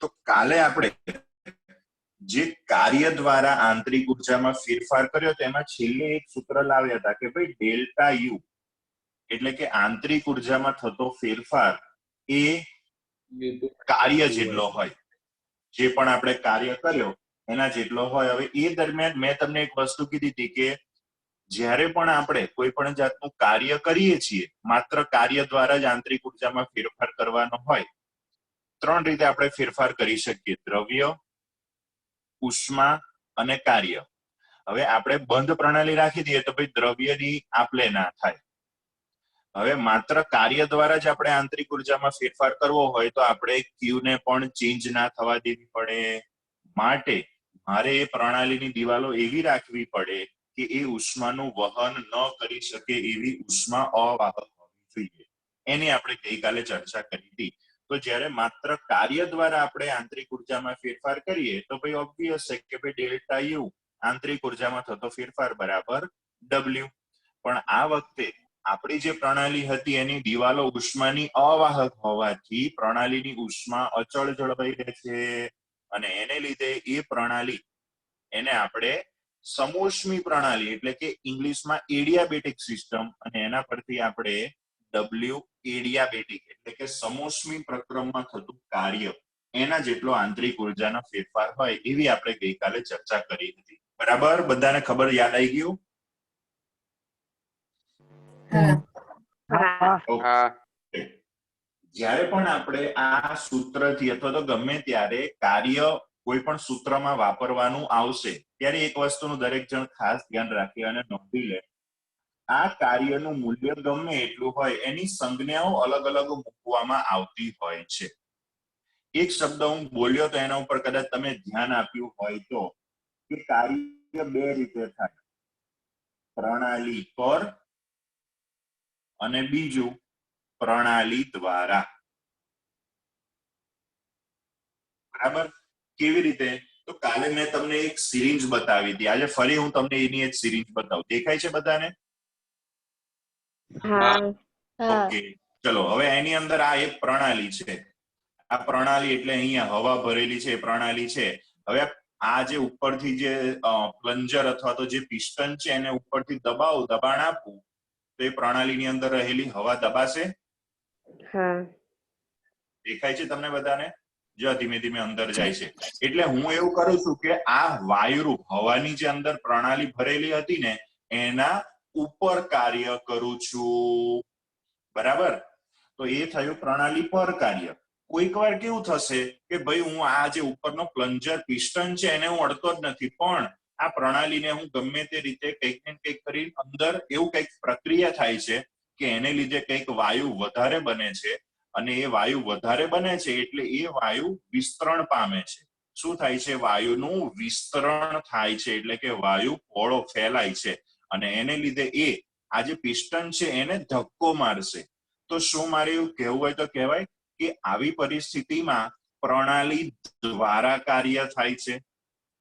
તો કાલે આપણે જે કાર્ય દ્વારા આંતરિક ઉર્જામાં ફેરફાર કર્યો તેમાં છેલ્લે એક સૂત્ર લાવ્યા હતા કે ભાઈ ડેલ્ટા યુ એટલે કે આંતરિક ઉર્જામાં થતો ફેરફાર એ કાર્ય જેટલો હોય, જે પણ આપણે કાર્ય કર્યો એના જેટલો હોય. હવે એ દરમિયાન મેં તમને એક વસ્તુ કીધી હતી કે જ્યારે પણ આપણે કોઈ પણ જાતનું કાર્ય કરીએ છીએ, માત્ર કાર્ય દ્વારા જ આંતરિક ઉર્જામાં ફેરફાર કરવાનો હોય, ત્રણ રીતે આપણે ફેરફાર કરી શકીએ: દ્રવ્ય, ઉષ્મા અને કાર્ય. હવે આપણે બંધ પ્રણાલી રાખી દઈએ તો ભાઈ દ્રવ્યની આપલે ના થાય. હવે માત્ર કાર્ય દ્વારા જ આપણે આંતરિક ઉર્જામાં ફેરફાર કરવો હોય તો આપણે ક્યુ ને પણ ચેન્જ ના થવા દેવી પડે. માટે મારે એ પ્રણાલીની દિવાલો એવી રાખવી પડે કે એ ઉષ્માનું વહન ન કરી શકે એવી ઉષ્મા અવાહક હોવી જોઈએ. એની આપણે ગઈકાલે ચર્ચા કરી હતી. તો જ્યારે માત્ર કાર્ય દ્વારા આપણે આંતરિક ઉર્જામાં ફેરફાર કરીએ તો ભાઈ ઓબ્વિયસ છે કે ભાઈ ડેલ્ટા યુ આંતરિક ઉર્જામાં થતો ફેરફાર બરાબર ડબલ્યુ. પણ આ વખતે આપણી જે પ્રણાલી હતી એની દિવાલો ઉષ્માની અવાહક હોવાથી પ્રણાલીની ઉષ્મા અચળ જળવાઈ રહે છે અને એને લીધે એ પ્રણાલી એને આપણે સમોષ્મી પ્રણાલી એટલે કે ઇંગ્લિશમાં એડિયાબેટિક સિસ્ટમ અને એના પરથી આપણે ડબલ્યુ એડિયાબેટિક એટલે કે સમોષ્મી પ્રક્રમમાં થતું કાર્ય એના જેટલો આંતરિક ઉર્જાનો ફેરફાર હોય એવી આપણે ગઈકાલે ચર્ચા કરી હતી. બરાબર? બધાને ખબર યાદ આવી ગયું? જ્યારે પણ આપણે આ સૂત્રથી અથવા તો ગમે ત્યારે કાર્ય કોઈ પણ સૂત્રમાં વાપરવાનું આવશે ત્યારે એક વસ્તુનું દરેક જણ ખાસ ધ્યાન રાખે અને નોંધી લે, આ કાર્યનું મૂલ્ય ગમે એટલું હોય એની સંજ્ઞાઓ અલગ અલગ મૂકવામાં આવતી હોય છે. એક શબ્દ હું બોલ્યો તો એના ઉપર કદાચ તમે ધ્યાન આપ્યું હોય તો કે કાર્ય બે રીતે થાય: પ્રણાલી પર અને બીજું પ્રણાલી દ્વારા. બરાબર? કેવી રીતે? તો કાલે મેં તમને એક સિરીંજ બતાવી હતી, આજે ફરી હું તમને એની એક સિરીંજ બતાવું. દેખાય છે બધાને? ઓકે, ચલો. હવે એની અંદર આ એક પ્રણાલી છે. આ પ્રણાલી એટલે અહીંયા હવા ભરેલી છે, પ્રણાલી છે. હવે આ જે ઉપરથી જે પ્લન્જર અથવા તો જે પિસ્ટન છે એને ઉપરથી દબાણ આપવું તો એ પ્રણાલીની અંદર રહેલી હવા દબાશે. દેખાય છે તમને બધાને? જો ધીમે ધીમે અંદર જાય છે. એટલે હું એવું કરું છું કે આ વાયુરૂપ હવાની જે અંદર પ્રણાલી ભરેલી હતી ને એના ઉપર કાર્ય કરું છું. બરાબર? તો એ થયું પ્રણાલી પર કાર્ય. કોઈક વાર કેવું થશે કે ભાઈ હું આ જે ઉપરનો પ્લન્જર પિસ્ટન છે એને હું અડતો જ નથી, પણ આ પ્રણાલીને હું ગમે તે રીતે કંઈક ને કંઈક કરી અંદર એવું કંઈક પ્રક્રિયા થાય છે કે એને લીધે કંઈક વાયુ વધારે બને છે અને એ વાયુ વધારે બને છે એટલે એ વાયુ વિસ્તરણ પામે છે. શું થાય છે? વાયુનું વિસ્તરણ થાય છે એટલે કે વાયુ પોળો ફેલાય છે અને એને લીધે એ આ જે પિસ્ટન છે એને ધક્કો મારશે. તો શું મારે એવું કહેવું હોય તો કહેવાય કે આવી પરિસ્થિતિમાં પ્રણાલી દ્વારા કાર્ય થાય છે.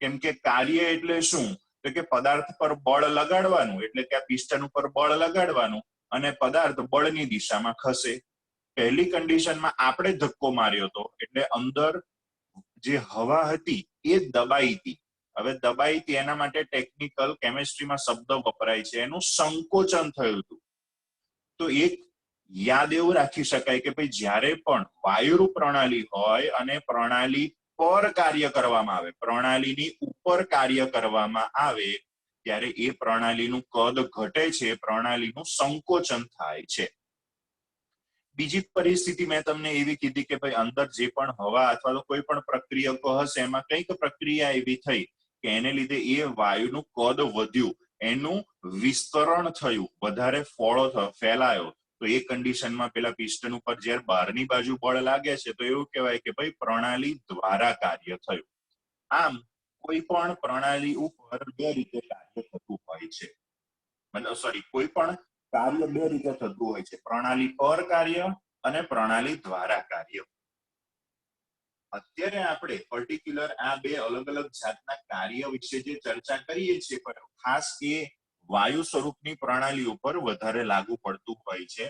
કેમ કે કાર્ય એટલે શું? તો કે પદાર્થ પર બળ લગાડવાનું, એટલે કે આ પિસ્ટન ઉપર બળ લગાડવાનું અને પદાર્થ બળની દિશામાં ખસે. પહેલી કન્ડિશનમાં આપણે ધક્કો માર્યો હતો એટલે અંદર જે હવા હતી એ દબાઈ હતી. હવે દબાઈ હતી એના માટે ટેકનિકલ કેમિસ્ટ્રીમાં શબ્દ વપરાય છે, એનું સંકોચન થયું હતું. તો એક યાદ એવું રાખી શકાય કે ભાઈ જ્યારે પણ વાયુરૂપ પ્રણાલી હોય અને પ્રણાલી પર કાર્ય કરવામાં આવે, પ્રણાલીની ઉપર કાર્ય કરવામાં આવે ત્યારે એ પ્રણાલીનું કદ ઘટે છે, પ્રણાલીનું સંકોચન થાય છે. બીજી પરિસ્થિતિ મેં તમને એવી કીધી કે ભાઈ અંદર જે પણ હવા અથવા તો કોઈ પણ પ્રક્રિયકો હશે એમાં કંઈક પ્રક્રિયા એવી થઈ કે એને લીધે એ વાયુનું કદ વધ્યું, એનું વિસ્તરણ થયું, વધારે ફેલાયો. તો એ કન્ડિશનમાં પેલા પિસ્ટન ઉપર જ્યારે બહારની બાજુ બળ લાગે છે તો એવું કહેવાય કે ભાઈ પ્રણાલી દ્વારા કાર્ય થયું. આમ કોઈ પણ પ્રણાલી ઉપર બે રીતે કાર્ય થતું હોય છે. કોઈ પણ કાર્ય બે રીતે થતું હોય છે: પ્રણાલી પર કાર્ય અને પ્રણાલી દ્વારા કાર્ય. અત્યારે આપણે પર્ટિક્યુલર આ બે અલગ અલગ જાતના કાર્ય વિશે જે ચર્ચા કરીએ છીએ ખાસ એ વાયુ સ્વરૂપની પ્રણાલી ઉપર વધારે લાગુ પડતું હોય છે.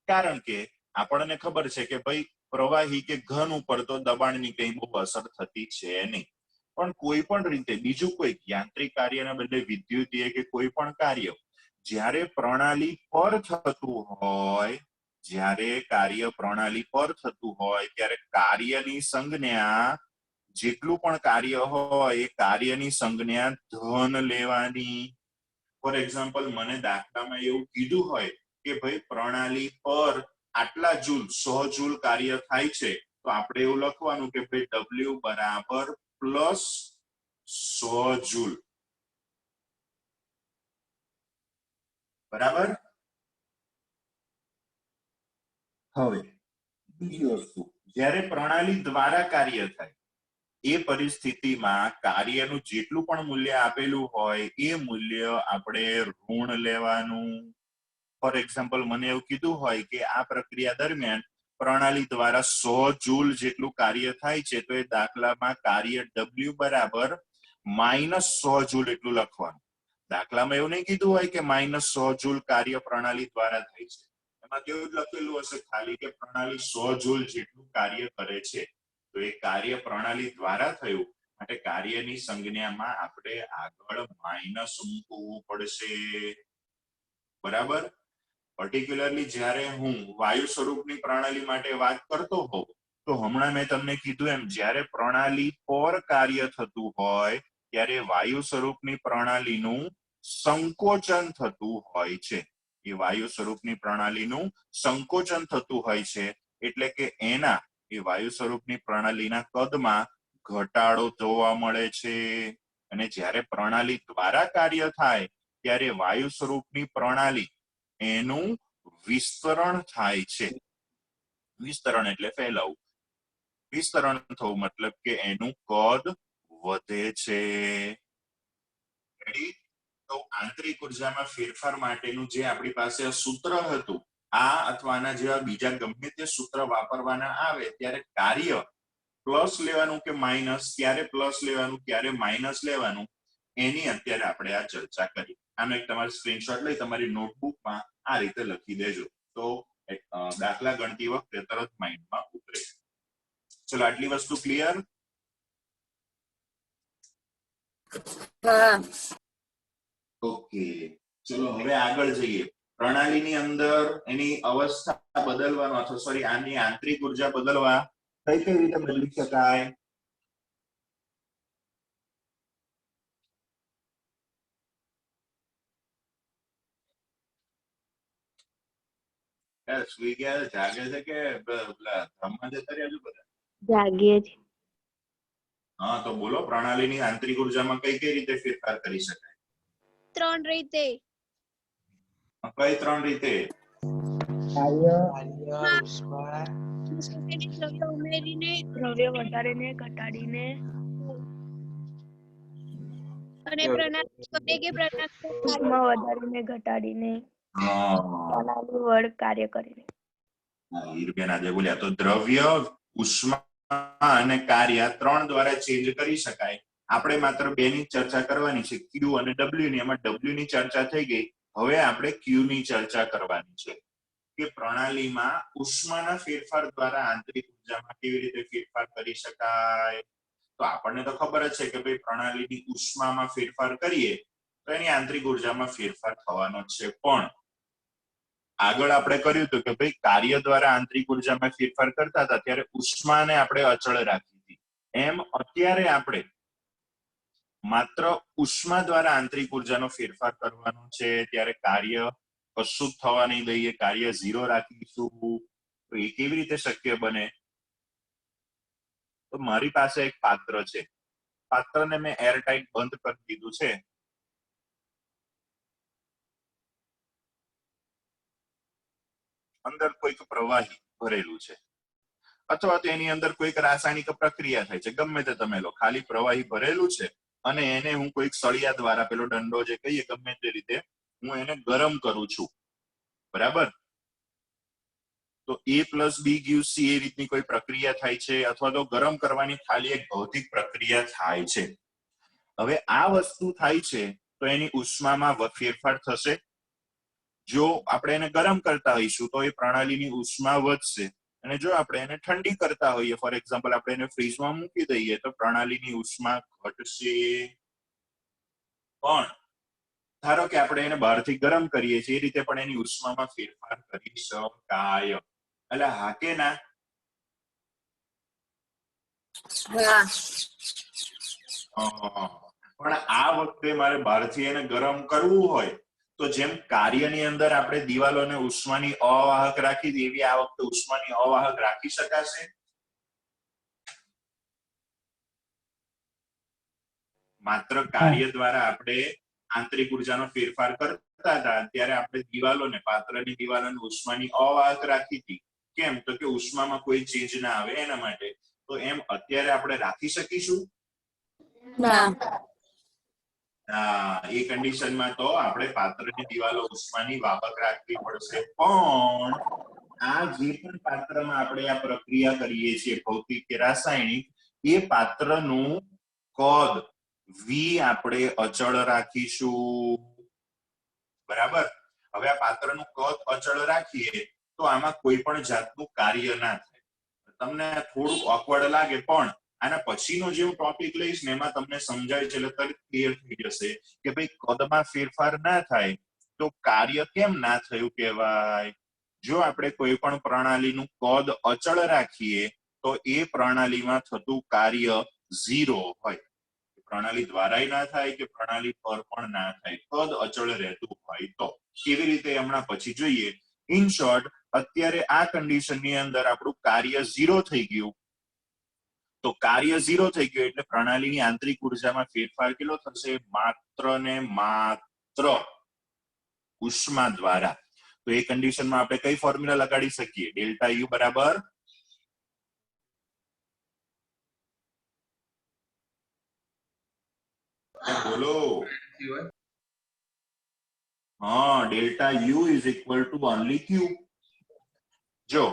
કારણ કે આપણને ખબર છે કે ભાઈ પ્રવાહી કે ઘન ઉપર તો દબાણની કઈ બહુ અસર થતી છે નહીં, પણ કોઈ પણ રીતે બીજું કોઈ યાંત્રિક કાર્યના બદલે વિદ્યુતીય કે કોઈ પણ કાર્ય જ્યારે પ્રણાલી પર થતું હોય, જ્યારે કાર્ય પ્રણાલી પર થતું હોય ત્યારે કાર્યની સંજ્ઞા જેટલું પણ કાર્ય હોય એ કાર્યની સંજ્ઞા ધન લેવાની. ફોર એક્ઝામ્પલ, મને દાખલામાં એવું કીધું હોય કે ભાઈ પ્રણાલી પર આટલા જૂલ 100 જૂલ કાર્ય થાય છે, તો આપણે એવું લખવાનું કે ભાઈ W બરાબર પ્લસ 100 જૂલ. બરાબર. હવે બીજી વસ્તુ, જ્યારે પ્રણાલી દ્વારા કાર્ય થાય એ પરિસ્થિતિમાં કાર્યનું જેટલું પણ મૂલ્ય આપેલું હોય એ મૂલ્ય આપણે ઋણ લેવાનું. ફોર એક્ઝામ્પલ, મને એવું કીધું હોય કે આ પ્રક્રિયા દરમિયાન પ્રણાલી દ્વારા 100 જૂલ જેટલું કાર્ય થાય છે, તો એ દાખલામાં કાર્ય W બરાબર -100 જૂલ એટલું લખવાનું. દાખલામાં એવું નહીં કીધું હોય કે -100 જૂલ કાર્ય પ્રણાલી દ્વારા થાય છે, એમાં કેવું લખેલું હશે ખાલી કે પ્રણાલી 100 જૂલ જેટલું કાર્ય કરે છે, તો એ કાર્ય પ્રણાલી દ્વારા થયું માટે કાર્યની સંજ્ઞામાં આપણે આગળ માઇનસ મૂકવું પડશે. બરાબર. પર્ટિક્યુલરલી જ્યારે હું વાયુ સ્વરૂપની પ્રણાલી માટે વાત કરતો હોઉં તો હમણાં મેં તમને કીધું એમ જ્યારે પ્રણાલી પર કાર્ય થતું હોય ત્યારે વાયુ સ્વરૂપની પ્રણાલીનું સંકોચન થતું હોય છે. એ વાયુ સ્વરૂપની પ્રણાલીનું સંકોચન થતું હોય છે, એટલે કે એના એ વાયુ સ્વરૂપની પ્રણાલીના કદમાં ઘટાડો જોવા મળે છે. અને જ્યારે પ્રણાલી દ્વારા કાર્ય થાય ત્યારે વાયુ સ્વરૂપની પ્રણાલી એનું વિસ્તરણ થાય છે. વિસ્તરણ એટલે ફેલાવું. વિસ્તરણ થવું મતલબ કે એનું કદ વધે છે. તો આંતરિક ઉર્જામાં ફેરફાર માટેનું જે આપણી પાસે સૂત્ર હતું, આ અથવા આના જેવા બીજા ગમે તે સૂત્ર વાપરવાના આવે ત્યારે કાર્ય પ્લસ લેવાનું કે માઇનસ, ક્યારે પ્લસ લેવાનું ક્યારે માઇનસ લેવાનું, એની અત્યારે આપણે આ ચર્ચા કરી. આનો એક તમારી સ્ક્રીનશોટ લઈ તમારી નોટબુકમાં આ રીતે લખી દેજો, તો દાખલા ગણતી વખતે તરત માઇન્ડમાં ઉતરે. ચલો, આટલી વસ્તુ ક્લિયર? ઓકે, ચલો હવે આગળ જઈએ. પ્રણાલીની અંદર એની અવસ્થા બદલવાનો અથવા સોરી આની આંતરિક ઉર્જા બદલવા કઈ રીતે બદલી શકાય? સુઈ ગયા, જાગે છે કે ધમમાં જતા રહ્યા છો બધા? જાગીએ છીએ. હા, તો બોલો, પ્રણાલીની આંતરિક ઉર્જામાં કઈ કઈ રીતે ફેરફાર કરી શકાય? 3 રીતે. કઈ 3 રીતે? દ્રવ્ય ઉમેરીને, દ્રવ્ય વધારીને, ઘટાડીને, અને પ્રણાલી વધારીને, ઘટાડીને, પ્રણાલી વડ કાર્ય કરીને. હીરબેન આજે બોલ્યા, તો દ્રવ્ય, ઉષ્મા અને કાર્ય 3 દ્વારા ચેન્જ કરી શકાય. આપણે માત્ર 2 ની ચર્ચા કરવાની છે, Q અને W ની. એમાં W ની ચર્ચા થઈ ગઈ, હવે આપણે Q ની ચર્ચા કરવાની છે કે પ્રણાલીમાં ઉષ્માના ફેરફાર દ્વારા આંતરિક ઉર્જામાં કેવી રીતે ફેરફાર કરી શકાય. તો આપણને તો ખબર જ છે કે ભાઈ પ્રણાલીની ઉષ્મામાં ફેરફાર કરીએ તો એની આંતરિક ઉર્જામાં ફેરફાર થવાનો છે, પણ આગળ આપણે કર્યું હતું કે ભાઈ કાર્ય દ્વારા આંતરિક ઉર્જામાં ફેરફાર કરતા હતા ત્યારે ઉષ્માને આપણે અચળ રાખી હતી. એમ અત્યારે આપણે માત્ર ઉષ્મા દ્વારા આંતરિક ઉર્જાનો ફેરફાર કરવાનો છે, ત્યારે કાર્ય કશું જ થવા નહીં દઈએ, કાર્ય 0 રાખીશું. તો એ કેવી રીતે શક્ય બને? તો મારી પાસે એક પાત્ર છે, પાત્રને મેં એરટાઇટ બંધ કરી દીધું છે. અંદર કોઈક પ્રવાહી ભરેલું છે અથવા તો એની અંદર કોઈક રાસાયણિક પ્રક્રિયા થાય છે, ગમે તે તમે લો, ખાલી પ્રવાહી ભરેલું છે અને એને હું કોઈક સળિયા દ્વારા, પેલો દંડો જે કહીએ ગમે તે રીતે હું એને ગરમ કરું છું. બરાબર? તો A + B = C એ રીતની કોઈ પ્રક્રિયા થાય છે, અથવા તો ગરમ કરવાની ખાલી એક ભૌતિક પ્રક્રિયા થાય છે. હવે આ વસ્તુ થાય છે તો એની ઉષ્મામાં ફેરફાર થશે. જો આપણે એને ગરમ કરતા હોઈશું તો એ પ્રણાલીની ઉષ્મા વધશે અને જો આપણે એને ઠંડી કરતા હોઈએ, ફોર એક્ઝામ્પલ આપણે એને ફ્રીજમાં મૂકી દઈએ તો પ્રણાલીની ઉષ્મા ઘટશે. પણ ધારો કે આપણે એને બહારથી ગરમ કરીએ છીએ, એ રીતે પણ એની ઉષ્મામાં ફેરફાર કરી શકાય. એટલે હા કે ના? પણ આ વખતે મારે બહારથી એને ગરમ કરવું હોય તો જેમ કાર્યની અંદર આપણે દિવાલોને ઉષ્માની અવાહક રાખી હતી, એવી આ વખતે ઉષ્માની અવાહક રાખી શકાશે? માત્ર કાર્ય દ્વારા આપણે આંતરિક ઉર્જાનો ફેરફાર કરતા હતા ત્યારે આપણે દિવાલોને, પાત્રની દિવાલોને ઉષ્માની અવાહક રાખી હતી. કેમ? તો કે ઉષ્મામાં કોઈ ચેન્જ ના આવે એના માટે. તો એમ અત્યારે આપણે રાખી શકીશું? એ કન્ડિશનમાં તો આપણે પાત્રની દિવાલો ઉષ્માની વાહક રાખવી પડશે. પણ આ જે પણ પાત્રમાં આપણે આ પ્રક્રિયા કરીએ છીએ, ભૌતિક કે રાસાયણિક, એ પાત્રનું કદ v આપણે અચળ રાખીશું. બરાબર? હવે આ પાત્રનું કદ અચળ રાખીએ તો આમાં કોઈ પણ જાતનું કાર્ય ના થાય. તમને થોડું ઓકવર્ડ લાગે, પણ આના પછીનો જે હું ટોપિક લઈશ ને એમાં તમને સમજાય છે, એટલે તરત ક્લિયર થઈ જશે કે ભાઈ કદમાં ફેરફાર ના થાય તો કાર્ય કેમ ના થયું કહેવાય. જો આપણે કોઈ પણ પ્રણાલીનું કદ અચળ રાખીએ તો એ પ્રણાલીમાં થતું કાર્ય 0 હોય. પ્રણાલી દ્વારા ના થાય કે પ્રણાલી પર પણ ના થાય, કદ અચળ રહેતું હોય તો. કેવી રીતે હમણાં પછી જોઈએ. ઇન શોર્ટ, અત્યારે આ કન્ડિશનની અંદર આપણું કાર્ય 0 થઈ ગયું. તો કાર્ય 0 થઈ ગયું એટલે પ્રણાલીની આંતરિક ઉર્જામાં ફેરફાર કેટલો થશે? માત્ર ને માત્ર ઉષ્મા દ્વારા. તો એ કન્ડિશનમાં આપણે કઈ ફોર્મ્યુલા લગાડી શકીએ? ડેલ્ટા યુ બરાબર બોલો. હા, delta U is equal to only Q. જો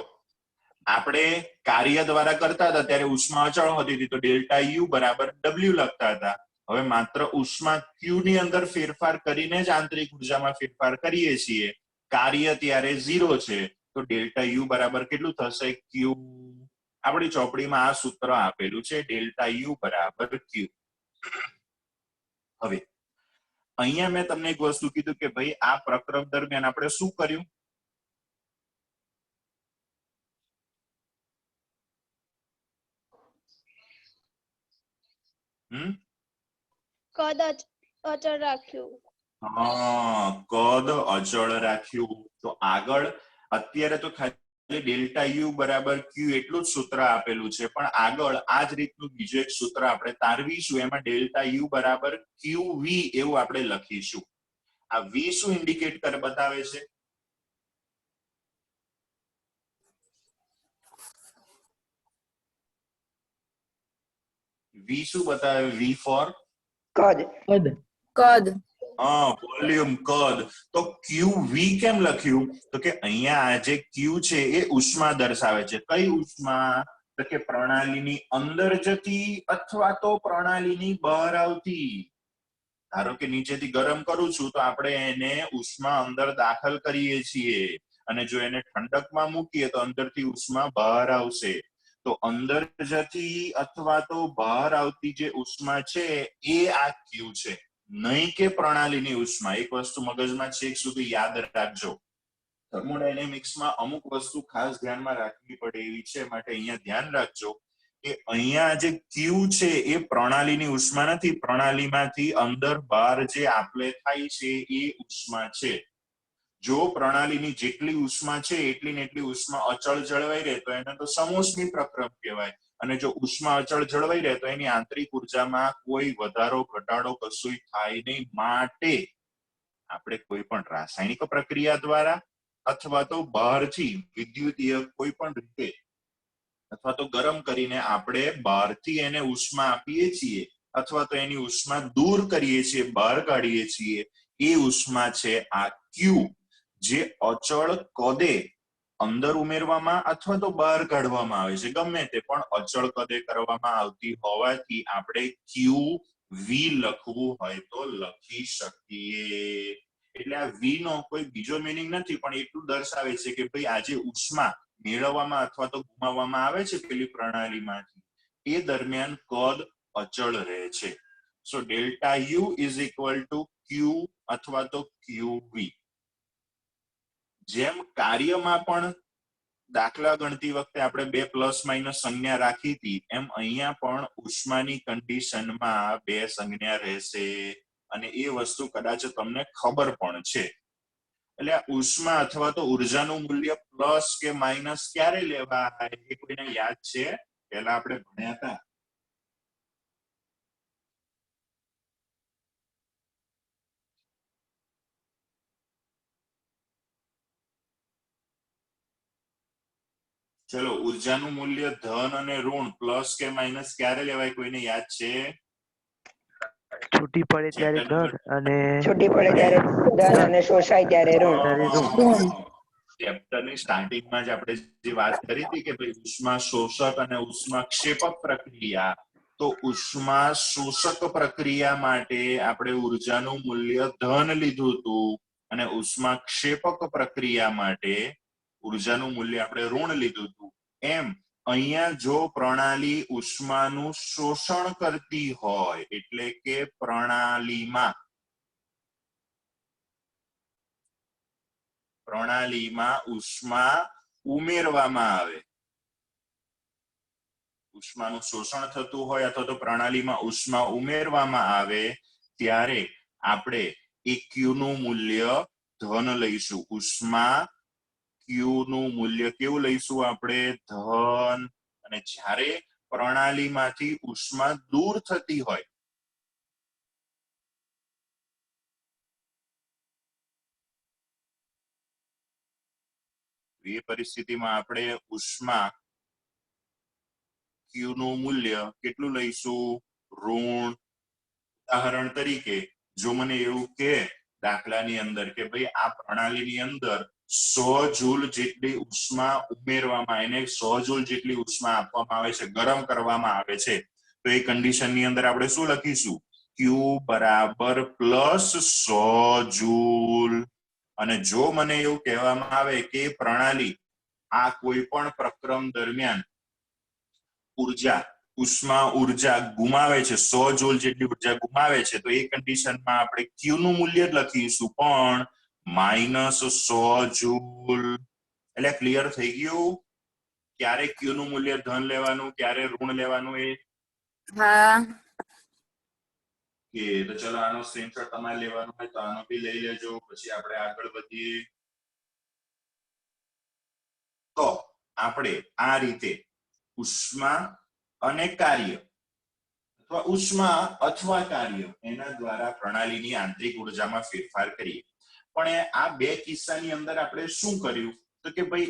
આપણે કાર્ય દ્વારા કરતા હતા ત્યારે ઉષ્મા અચળ હોતી હતી તો ડેલ્ટા યુ બરાબર ડબલ્યુ લખતા હતા. હવે માત્ર ઉષ્મા ક્યુ ની અંદર ફેરફાર કરીને જ આંતરિક ઉર્જામાં ફેરફાર કરીએ છીએ. કાર્ય ત્યારે 0 છે તો ડેલ્ટા યુ બરાબર કેટલું થશે? ક્યુ. આપણી ચોપડીમાં આ સૂત્ર આપેલું છે, ડેલ્ટા યુ બરાબર ક્યુ. હવે અહીંયા મેં તમને એક વસ્તુ કીધું કે ભાઈ આ પ્રકરણ દરમિયાન આપણે શું કર્યું? કદ અચળ રાખ્યું. હા, કદ અચળ રાખ્યું. તો આગળ અત્યારે તો ખાલી ડેલ્ટા યુ બરાબર ક્યુ એટલું જ સૂત્ર આપેલું છે, પણ આગળ આ જ રીતનું બીજું એક સૂત્ર આપણે તારવીશું. એમાં ડેલ્ટા યુ બરાબર ક્યુ વી એવું આપણે લખીશું. આ વી શું ઇન્ડિકેટ કરે બતાવે છે? વી શું બતાવે? વી ફોર કદ. વોલ્યુમ, કદ. તો ક્યુ વી કેમ લખ્યું? તો કે અહીંયા આ જે ક્યુ છે એ ઉષ્મા દર્શાવે છે. કઈ ઉષ્મા? તો કે પ્રણાલીની અંદર જતી અથવા તો પ્રણાલીની બહાર આવતી. ધારો કે નીચેથી ગરમ કરું છું તો આપણે એને ઉષ્મા અંદર દાખલ કરીએ છીએ, અને જો એને ઠંડકમાં મૂકીએ તો અંદરથી ઉષ્મા બહાર આવશે. તો અંદર જતી અથવા તો બહાર આવતી જે ઉષ્મા છે એ આ ક્યુ છે, નહીં કે પ્રણાલીની ઉષ્મા. એક વસ્તુ મગજમાં છેક સુધી યાદ રાખજો. થર્મોડાયનેમિક્સમાં અમુક વસ્તુ ખાસ ધ્યાનમાં રાખવી પડે એવી છે, માટે અહીંયા ધ્યાન રાખજો કે અહીંયા જે ક્યુ છે એ પ્રણાલીની ઉષ્મા નથી. પ્રણાલીમાંથી અંદર બહાર જે આપલે થાય છે એ ઉષ્મા છે. જો પ્રણાલીની જેટલી ઉષ્મા છે એટલી ને એટલી ઉષ્મા અચળ જળવાઈ રહે તો એને તો સમોષ્મી પ્રક્રમ કહેવાય. અને જો ઉષ્મા અચળ જળવાઈ રહે તો એની આંતરિક ઉર્જામાં કોઈ વધારો ઘટાડો કશું થાય નહીં. માટે આપણે કોઈ પણ રાસાયણિક પ્રક્રિયા દ્વારા અથવા તો બહારથી વિદ્યુતીય કોઈ પણ રીતે અથવા તો ગરમ કરીને આપણે બહારથી એને ઉષ્મા આપીએ છીએ અથવા તો એની ઉષ્મા દૂર કરીએ છીએ, બહાર કાઢીએ છીએ. એ ઉષ્મા છે આ ક્યુ, જે અચળ કદે અંદર ઉમેરવામાં અથવા તો બહાર કાઢવામાં આવે છે. ગમે તે પણ અચળ કદે કરવામાં આવતી હોવાથી આપણે ક્યુ વી લખવું હોય તો લખી શકીએ. એટલે આ v નો કોઈ બીજો મીનિંગ નથી, પણ એટલું દર્શાવે છે કે ભાઈ આ જે ઉષ્મા મેળવવામાં અથવા તો ગુમાવવામાં આવે છે પેલી પ્રણાલીમાંથી, એ દરમિયાન કદ અચળ રહે છે. So delta U is equal to Q અથવા તો QV. જેમ કાર્યમાં પણ દાખલા ગણતી વખતે આપણે બે પ્લસ માઇનસ સંજ્ઞા રાખી હતી, એમ અહીંયા પણ ઉષ્માની કન્ડિશનમાં બે સંજ્ઞા રહેશે, અને એ વસ્તુ કદાચ તમને ખબર પણ છે. એટલે આ ઉષ્મા અથવા તો ઉર્જાનું મૂલ્ય પ્લસ કે માઇનસ ક્યારે લેવાય એ કોઈને યાદ છે? પહેલા આપણે ભણ્યા હતા. ચલો, ઉર્જાનું મૂલ્ય ધન અને ઋણ પ્લસ કે માઇનસ ક્યારે લેવાય કોઈને યાદ છે? છૂટી પડે ત્યારે ધન અને છૂટી પડે ત્યારે ધન અને શોષાય ત્યારે ઋણ. ચેપ્ટરની સ્ટાર્ટિંગમાં જ આપણે જે વાત કરી હતી કે ભાઈ ઉષ્મા શોષક અને ઉષ્મા ક્ષેપક પ્રક્રિયા, તો ઉષ્મા શોષક પ્રક્રિયા માટે આપણે ઉર્જાનું મૂલ્ય ધન લીધું હતું, અને ઉષ્મા ક્ષેપક પ્રક્રિયા માટે ઉર્જાનું મૂલ્ય આપણે ઋણ લીધું હતું. એમ અહીંયા જો પ્રણાલી ઉષ્માનું શોષણ કરતી હોય, એટલે કે પ્રણાલીમાં ઉષ્મા ઉમેરવામાં આવે, ઉષ્માનું શોષણ થતું હોય અથવા તો પ્રણાલીમાં ઉષ્મા ઉમેરવામાં આવે, ત્યારે આપણે એ Q નું મૂલ્ય ધન લઈશું. ઉષ્મા Q નું મૂલ્ય કેવું લઈશું આપણે? ધન. અને જ્યારે પ્રણાલીમાંથી ઉષ્મા દૂર થતી હોય, એ પરિસ્થિતિમાં આપણે ઉષ્મા Q નું મૂલ્ય કેટલું લઈશું? ઋણ. ઉદાહરણ તરીકે જો મને એવું કે દાખલાની અંદર કે ભાઈ આ પ્રણાલીની અંદર 100 જૂલ જેટલી ઉષ્મા ઉમેરવામાં, એને 100 જૂલ જેટલી ઉષ્મા આપવામાં આવે છે, ગરમ કરવામાં આવે છે, તો એ કન્ડિશનની અંદર આપણે શું લખીશું? Q બરાબર +100 જૂલ. અને જો મને એવું કહેવામાં આવે કે પ્રણાલી આ કોઈ પણ પ્રક્રમ દરમિયાન ઉર્જા ગુમાવે છે, 100 જૂલ જેટલી ઉર્જા ગુમાવે છે, તો એ કન્ડિશનમાં આપણે Q નું મૂલ્ય જ લખીશું, પણ -100 જૂલ. એટલે ક્લિયર થઈ ગયું? ક્યારે Q નું મૂલ્ય ધન લેવાનું, ક્યારે ઋણ લેવાનું એ? હા. કે તો ચલો આનો સ્ક્રીનશોટ તમારે લેવાનો હોય તો આનો બી લઈ લેજો, પછી આપણે આગળ વધીએ. તો આપણે આ રીતે ઉષ્મા અને કાર્ય અથવા ઉષ્મા અથવા કાર્ય એના દ્વારા પ્રણાલીની આંતરિક ઉર્જામાં ફેરફાર કરીએ. પણ આ બે કિસ્સાની અંદર આપણે શું કર્યું? તો કે ભાઈ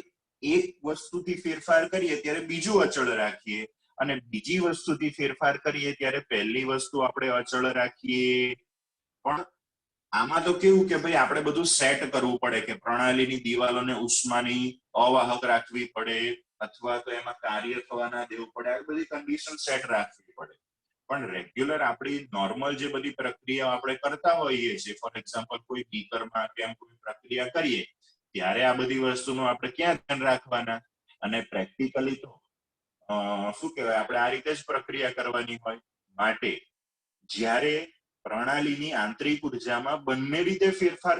એક વસ્તુથી ફેરફાર કરીએ ત્યારે બીજું અચળ રાખીએ, અને બીજી વસ્તુથી ફેરફાર કરીએ ત્યારે પહેલી વસ્તુ આપણે અચળ રાખીએ. પણ આમાં તો કેવું કે ભાઈ આપણે બધું સેટ કરવું પડે કે પ્રણાલીની દિવાલોને ઉષ્માની અવાહક રાખવી પડે, અથવા તો એમાં કાર્ય થવા ના દેવું પડે, આ બધી કન્ડિશન સેટ રાખવી પડે. પણ રેગ્યુલર આપણી નોર્મલ જે બધી પ્રક્રિયા આપણે કરતા હોઈએ છીએ, ફોર એક્ઝામ્પલ કોઈ બીકરમાં કેમ કોઈ પ્રક્રિયા કરીએ, ત્યારે આ બધી વસ્તુનું આપણે ક્યાં ધ્યાન રાખવાના? અને પ્રેક્ટિકલી તો શું કહેવાય, આપણે આ રીતે જ પ્રક્રિયા કરવાની હોય. માટે જ્યારે પ્રણાલીની આંતરિક ઉર્જામાં બંને રીતે ફેરફાર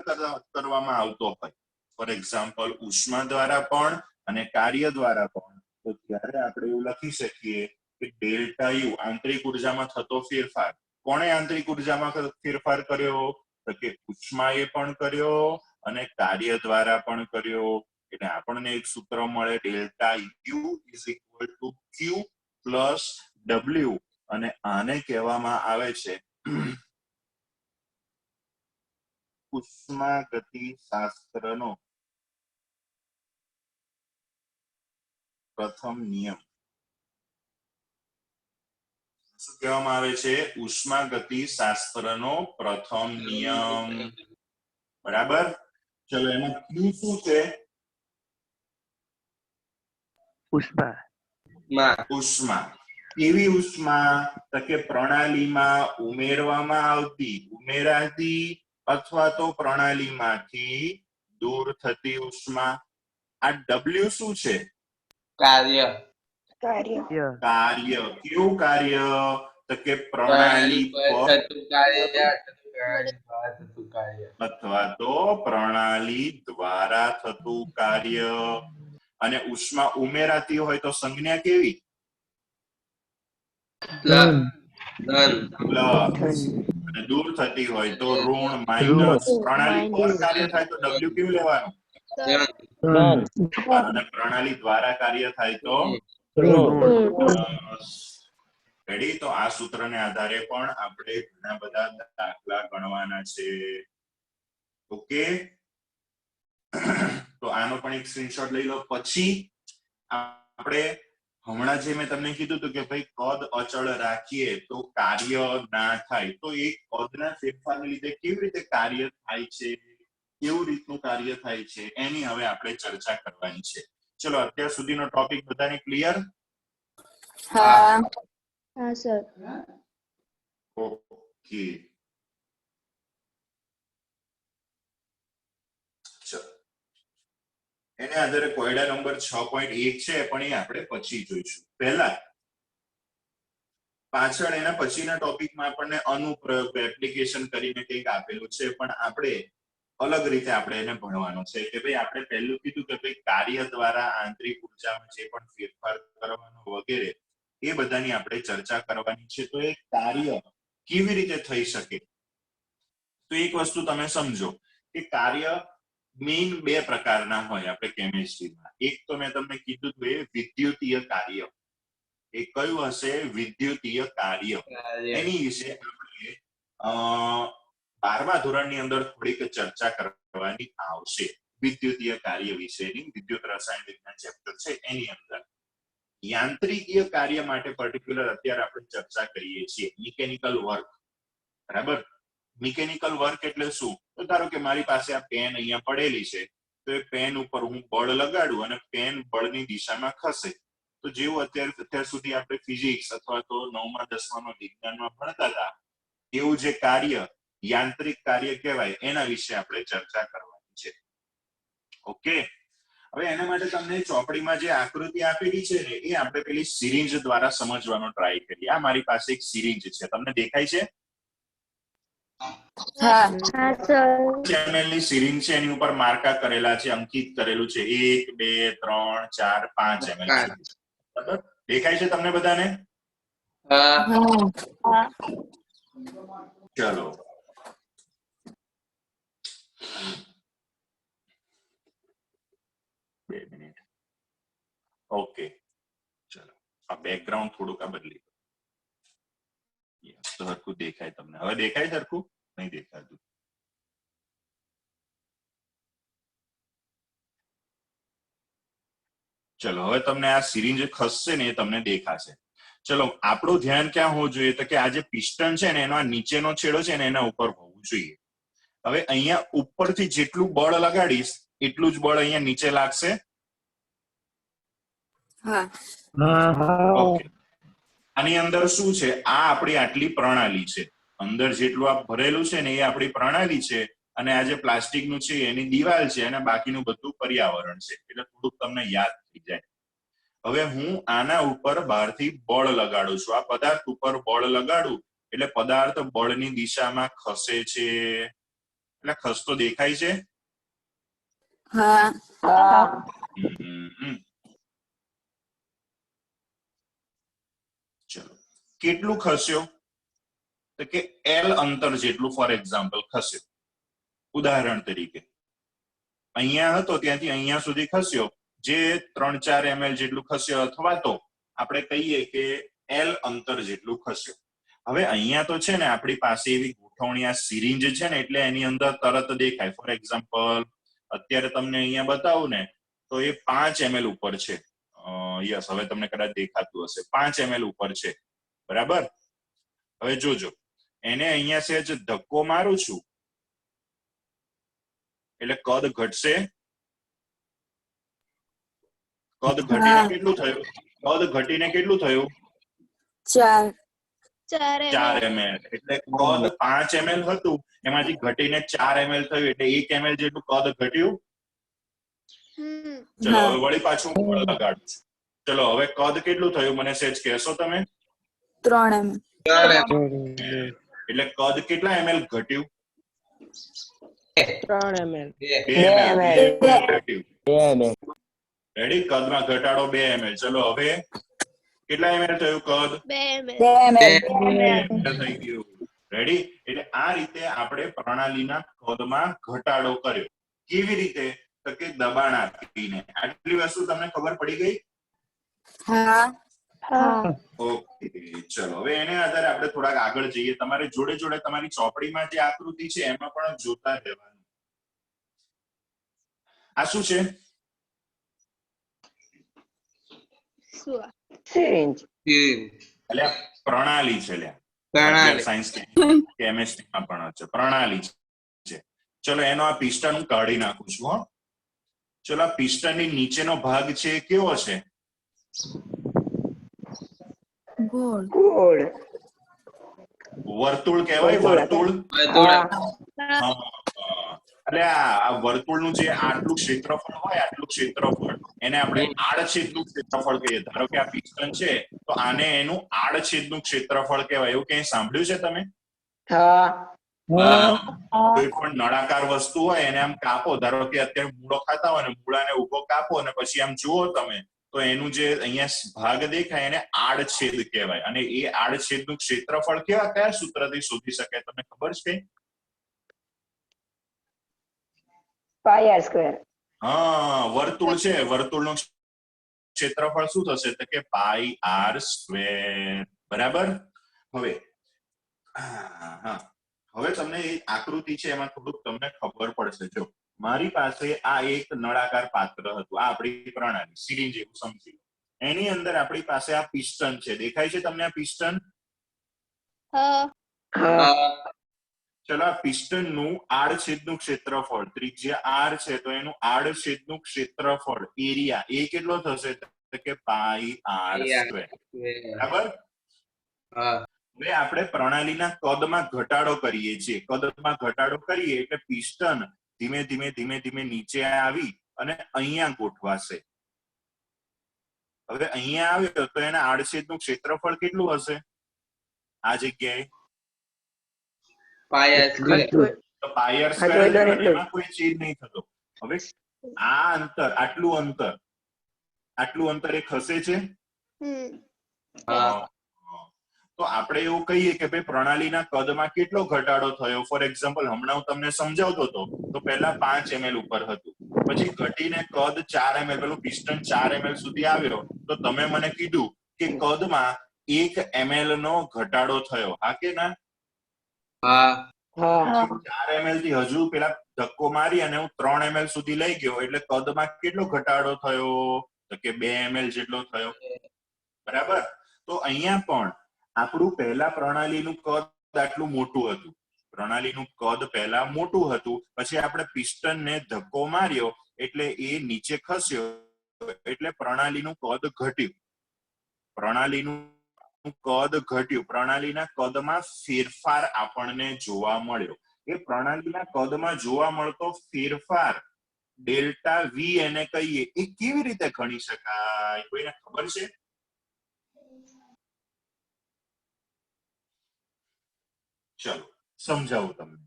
કરવામાં આવતો હોય, ફોર એક્ઝામ્પલ ઉષ્મા દ્વારા પણ અને કાર્ય દ્વારા પણ, તો ત્યારે આપણે એવું લખી શકીએ કે ડેલ્ટા યુ આંતરિક ઉર્જામાં થતો ફેરફાર. કોણે આંતરિક ઉર્જામાં ફેરફાર કર્યો? તો કે ઉષ્માએ પણ કર્યો અને કાર્ય દ્વારા પણ કર્યો. એટલે આપણને એક સૂત્ર મળે, delta U is equal to Q plus W, અને આને કહેવામાં આવે છે ઉષ્માગતિશાસ્ત્રનો પ્રથમ નિયમ. શું કહેવામાં આવે છે? ઉષ્માગતિશાસ્ત્રનો પ્રથમ નિયમ. બરાબર? ચલો, એમાં ક્યુ શું છે? ઉષ્મા. કેવી ઉષ્મા? તો કે પ્રણાલીમાં ઉમેરાતી અથવા તો પ્રણાલીમાંથી દૂર થતી ઉષ્મા. આ W શું છે? કાર્ય કાર્ય કાર્ય. કેવું કાર્ય? તો કે પ્રણાલી પ્રણાલી પર થતું કાર્ય થતું કાર્ય અથવા તો પ્રણાલી દ્વારા થતું કાર્ય. અને ઉષ્મા ઉમેરાતી હોય તો સંજ્ઞા કેવી? ધન પ્લસ. અને દૂર થતી હોય તો ઋણ, માઇનસ. પ્રણાલી પર કાર્ય થાય તો W કેવું લેવાનું? અને પ્રણાલી દ્વારા કાર્ય થાય તો રેડી. તો આ સૂત્રને આધારે પણ આપણે ઘણા બધા દાખલા ગણવાના છે. ઓકે, તો આનો પણ એક સ્ક્રીનશોટ લઈ લો. પછી આપણે હમણાં જે મેં તમને કીધું હતું કે ભાઈ કદ અચળ રાખીએ તો કાર્ય ના થાય, તો એ કદના ફેરફારને લીધે કેવી રીતે કાર્ય થાય છે, કેવું રીતનું કાર્ય થાય છે, એની હવે આપણે ચર્ચા કરવાની છે. ચલો, અત્યાર સુધીનો ટોપિક બધાને ક્લિયર? હા સર. ઓકે, ચલો. એને આધારે કોયડા નંબર 6.1 છે, પણ એ આપણે પછી જોઈશું. પહેલા પાછળ એના પછીના ટોપિકમાં આપણને અનુપ્રયોગ એપ્લિકેશન કરીને કંઈક આપેલું છે, પણ આપણે અલગ રીતે આપણે એને ભણવાનું છે કે ભાઈ આપણે પહેલું કીધું કે ભાઈ કાર્ય દ્વારા આંતરિક ઉર્જામાં જે પણ ફેરફાર કરવાનો વગેરે એ બધાની આપણે ચર્ચા કરવાની છે. તો એ કાર્ય કેવી રીતે થઈ શકે? તો એક વસ્તુ તમે સમજો કે કાર્ય મેઇન બે પ્રકારના હોય આપણે કેમિસ્ટ્રીમાં. એક તો મેં તમને કીધું હતું એ વિદ્યુતીય કાર્ય. એ કયું હશે? વિદ્યુતીય કાર્ય. એની વિશે આપણે 12મા ધોરણની અંદર થોડીક ચર્ચા કરવાની આવશે. વિદ્યુતીય કાર્ય વિશેની વિદ્યુત રસાયણ વિજ્ઞાન ચેપ્ટર છે એની અંદર. યાંત્રિકીય કાર્ય માટે પર્ટિક્યુલર અત્યારે આપણે ચર્ચા કરીએ છીએ મિકેનિકલ વર્ક. બરાબર? મિકેનિકલ વર્ક એટલે શું? તો ધારો કે મારી પાસે આ પેન અહીંયા પડેલી છે, તો એ પેન ઉપર હું બળ લગાડું અને પેન બળની દિશામાં ખસે. તો જેવું અત્યાર સુધી આપણે ફિઝિક્સ અથવા તો 9મા 10મા વિજ્ઞાનમાં ભણતા હતા, એવું જે કાર્ય યાંત્રિક કાર્ય કહેવાય, એના વિશે આપણે ચર્ચા કરવાની છે. ઓકે, હવે એના માટે તમને ચોપડીમાં જે આકૃતિ આપેલી છે ને, એ આપણે પેલી સિરિંજ દ્વારા સમજવાનો ટ્રાય કરીએ. આ મારી પાસે એક સિરિંજ છે, તમને દેખાય છે? હા ml ની સિરિંજ છે, એની ઉપર માર્કા કરેલા છે, અંકિત કરેલું છે 1 2 3 4 5 ml સુધી. બરાબર? દેખાય છે તમને બધાને? ચલો, બે મિનિટ. ઓકે, ચલો, આ બેકગ્રાઉન્ડ થોડુંક આ બદલી. તો હરખું દેખાય તમને? હવે દેખાય હરખું? નહીં દેખાતું. ચલો, હવે તમને આ સિરિંજ ખસશે ને એ તમને દેખાશે. ચલો, આપણું ધ્યાન ક્યાં હોવું જોઈએ? તો કે આ જે પિસ્ટન છે ને, એનો આ નીચેનો છેડો છે ને, એના ઉપર હોવું જોઈએ. હવે અહીંયા ઉપરથી જેટલું બળ લગાડીશ એટલું જ બળ અહીંયા નીચે લાગશે. ઓકે, આની અંદર શું છે? આ આપણી આટલી પ્રણાલી છે. અંદર જેટલું આ ભરેલું છે ને, એ આપણી પ્રણાલી છે. અને આ જે પ્લાસ્ટિકનું છે એની દિવાલ છે, અને બાકીનું બધું પર્યાવરણ છે. એટલે થોડુંક તમને યાદ થઈ જાય. હવે હું આના ઉપર બહારથી બળ લગાડું છું. આ પદાર્થ ઉપર બળ લગાડું એટલે પદાર્થ બળની દિશામાં ખસે છે. એટલે ખસતો દેખાય છે? ચલો, કેટલું ખસ્યો? તો કે L અંતર જેટલું ફોર એક્ઝામ્પલ ખસ્યો. ઉદાહરણ તરીકે અહીંયા હતો ત્યાંથી અહીંયા સુધી ખસ્યો, જે 3-4 ml જેટલું ખસ્યો, અથવા તો આપણે કહીએ કે L અંતર જેટલું ખસ્યો. હવે અહીંયા તો છે ને આપણી પાસે એવી ગોઠવણી આ સિરિંજ છે ને, એટલે એની અંદર તરત દેખાય. ફોર એક્ઝામ્પલ અત્યારે તમને અહીંયા બતાવું ને, તો એ 5 ml ઉપર છે. યસ, હવે તમને કદાચ દેખાતું હશે. 5 ml ઉપર છે. બરાબર? હવે જોજો, એને અહીંયા સહેજ ધક્કો મારું છું એટલે કદ ઘટશે. કદ ઘટીને કેટલું થયું? કદ ઘટીને કેટલું થયું? 4. 4 ml. એટલે કદ 5 ml હતું એમાંથી ઘટીને 4 ml થયું એટલે 1 ml જેટલું કદ ઘટ્યું. ચલો હવે વળી પાછું બળ લગાડું છું. ચલો હવે કદ કેટલું થયું મને સહેજ કહેશો તમે? 3 ml. એટલે કદ કેટલા ml ઘટ્યું? 3 ml 2 ml ઘટ્યું. 2 ml રેડી? કદમાં ઘટાડો 2 ml. ચલો હવે કેટલા ml થયું કદ? 2 ml. 2 ml થઈ ગયું. રેડી? એટલે આ રીતે આપણે પ્રણાલીના કદમાં ઘટાડો કર્યો. કેવી રીતે? તો કે દબાણ આપીને. આટલી વસ્તુ તમને ખબર પડી ગઈ? હા. ઓકે, ચલો હવે એને આધારે આપણે થોડાક આગળ જઈએ. તમારે જોડે જોડે તમારી ચોપડીમાં જે આકૃતિ છે એમાં પણ જોતા રહેવાનું. આ શું છે? syringe એટલે આ પ્રણાલી છે. પ્રણાલી. સાયન્સ કેમેસ્ટ્રીમાં પણ છે પ્રણાલી છે. ચલો એનો આ પિસ્ટન હું કાઢી નાખું છું. હો, ચલો આ પિસ્ટનની નીચેનો ભાગ છે એ કેવો છે? ગોળ. વર્તુળ કહેવાય. વર્તુળ. હા. એટલે આ વર્તુળનું જે આટલું ક્ષેત્રફળ હોય આટલું ક્ષેત્રફળ એને આપણે આડછેદનું ક્ષેત્રફળ કહીએ. ધારો કે આ પિસ્ટન છે તો આને એનું આડછેદનું ક્ષેત્રફળ કહેવાય. એવું ક્યાંય સાંભળ્યું છે તમે? કોઈ પણ નળાકાર વસ્તુ હોય એને આમ કાપો. ધારો કે અત્યારે મૂળો ખાતા હોય ને મૂળાને ઉભો કાપો અને પછી આમ જુઓ તમે તો એનું જે અહીંયા ભાગ દેખાય એને આડછેદ કહેવાય. અને એ આડછેદનું ક્ષેત્રફળ કયા સૂત્રથી શોધી શકાય તમને ખબર છે? પાઈ આર સ્ક્વેર. હા, વર્તુળ છે. વર્તુળનું ક્ષેત્રફળ શું થશે? તો કે પાઈ આર સ્ક્વેર. બરાબર? હવે હવે તમને એ આકૃતિ છે એમાં થોડુંક તમને ખબર પડશે. જો મારી પાસે આ એક નળાકાર પાત્ર હતું. આ આપણી પ્રણાલી સિરિંજ જેવું સમજી લો. એની અંદર આપણી પાસે આ પિસ્ટન છે. દેખાય છે તમને આ પિસ્ટન? ચલો આ પિસ્ટનનું આડછેદનું ક્ષેત્રફળ ત્રિજ્યા r છે તો એનું આડછેદનું ક્ષેત્રફળ એરિયા એ કેટલો થશે? તો કે પાઈ આર સ્ક્વેર. બરાબર? હવે આપણે પ્રણાલીના કદમાં ઘટાડો કરીએ છીએ. કદમાં ઘટાડો કરીએ એટલે પિસ્ટન ધીમે ધીમે ધીમે ધીમે નીચે આવી અને અહીંયા ગોઠવાશે. હવે અહીંયા આવ્યો તો એના આડછેદનું ક્ષેત્રફળ કેટલું હશે? આ જગ્યાએ પાઈ આર સ્ક્વેર. એમાં કોઈ ચેન્જ નહીં થતો. હવે આ અંતર આટલું અંતર એ ખસે છે. તો આપણે એવું કહીએ કે ભાઈ પ્રણાલીના કદમાં કેટલો ઘટાડો થયો. ફોર એક્ઝામ્પલ હમણાં હું તમને સમજાવતો હતો તો પહેલા 5 ml ઉપર હતું, પછી ઘટીને કદ 4 ml પેલું પિસ્ટન 4 ml સુધી આવ્યો તો તમે મને કીધું કે કદમાં 1 ml નો ઘટાડો થયો. હા કે ના? 4 ml થી હજુ પેલા ધક્કો મારી અને હું 3 ml સુધી લઈ ગયો એટલે કદમાં કેટલો ઘટાડો થયો? તો કે 2 ml જેટલો થયો. બરાબર? તો અહીંયા પણ આપણું પહેલા પ્રણાલીનું કદ આટલું મોટું હતું. પ્રણાલીનું કદ પહેલા મોટું હતું, પછી આપણે પિસ્ટનને ધક્કો માર્યો એટલે એ નીચે ખસ્યો એટલે પ્રણાલીનું કદ ઘટ્યું. પ્રણાલીના કદમાં ફેરફાર આપણને જોવા મળ્યો. એ પ્રણાલીના કદમાં જોવા મળતો ફેરફાર ડેલ્ટા વી એને કહીએ. એ કેવી રીતે ગણી શકાય? કોઈને ખબર છે? ચલો સમજાવું તમને.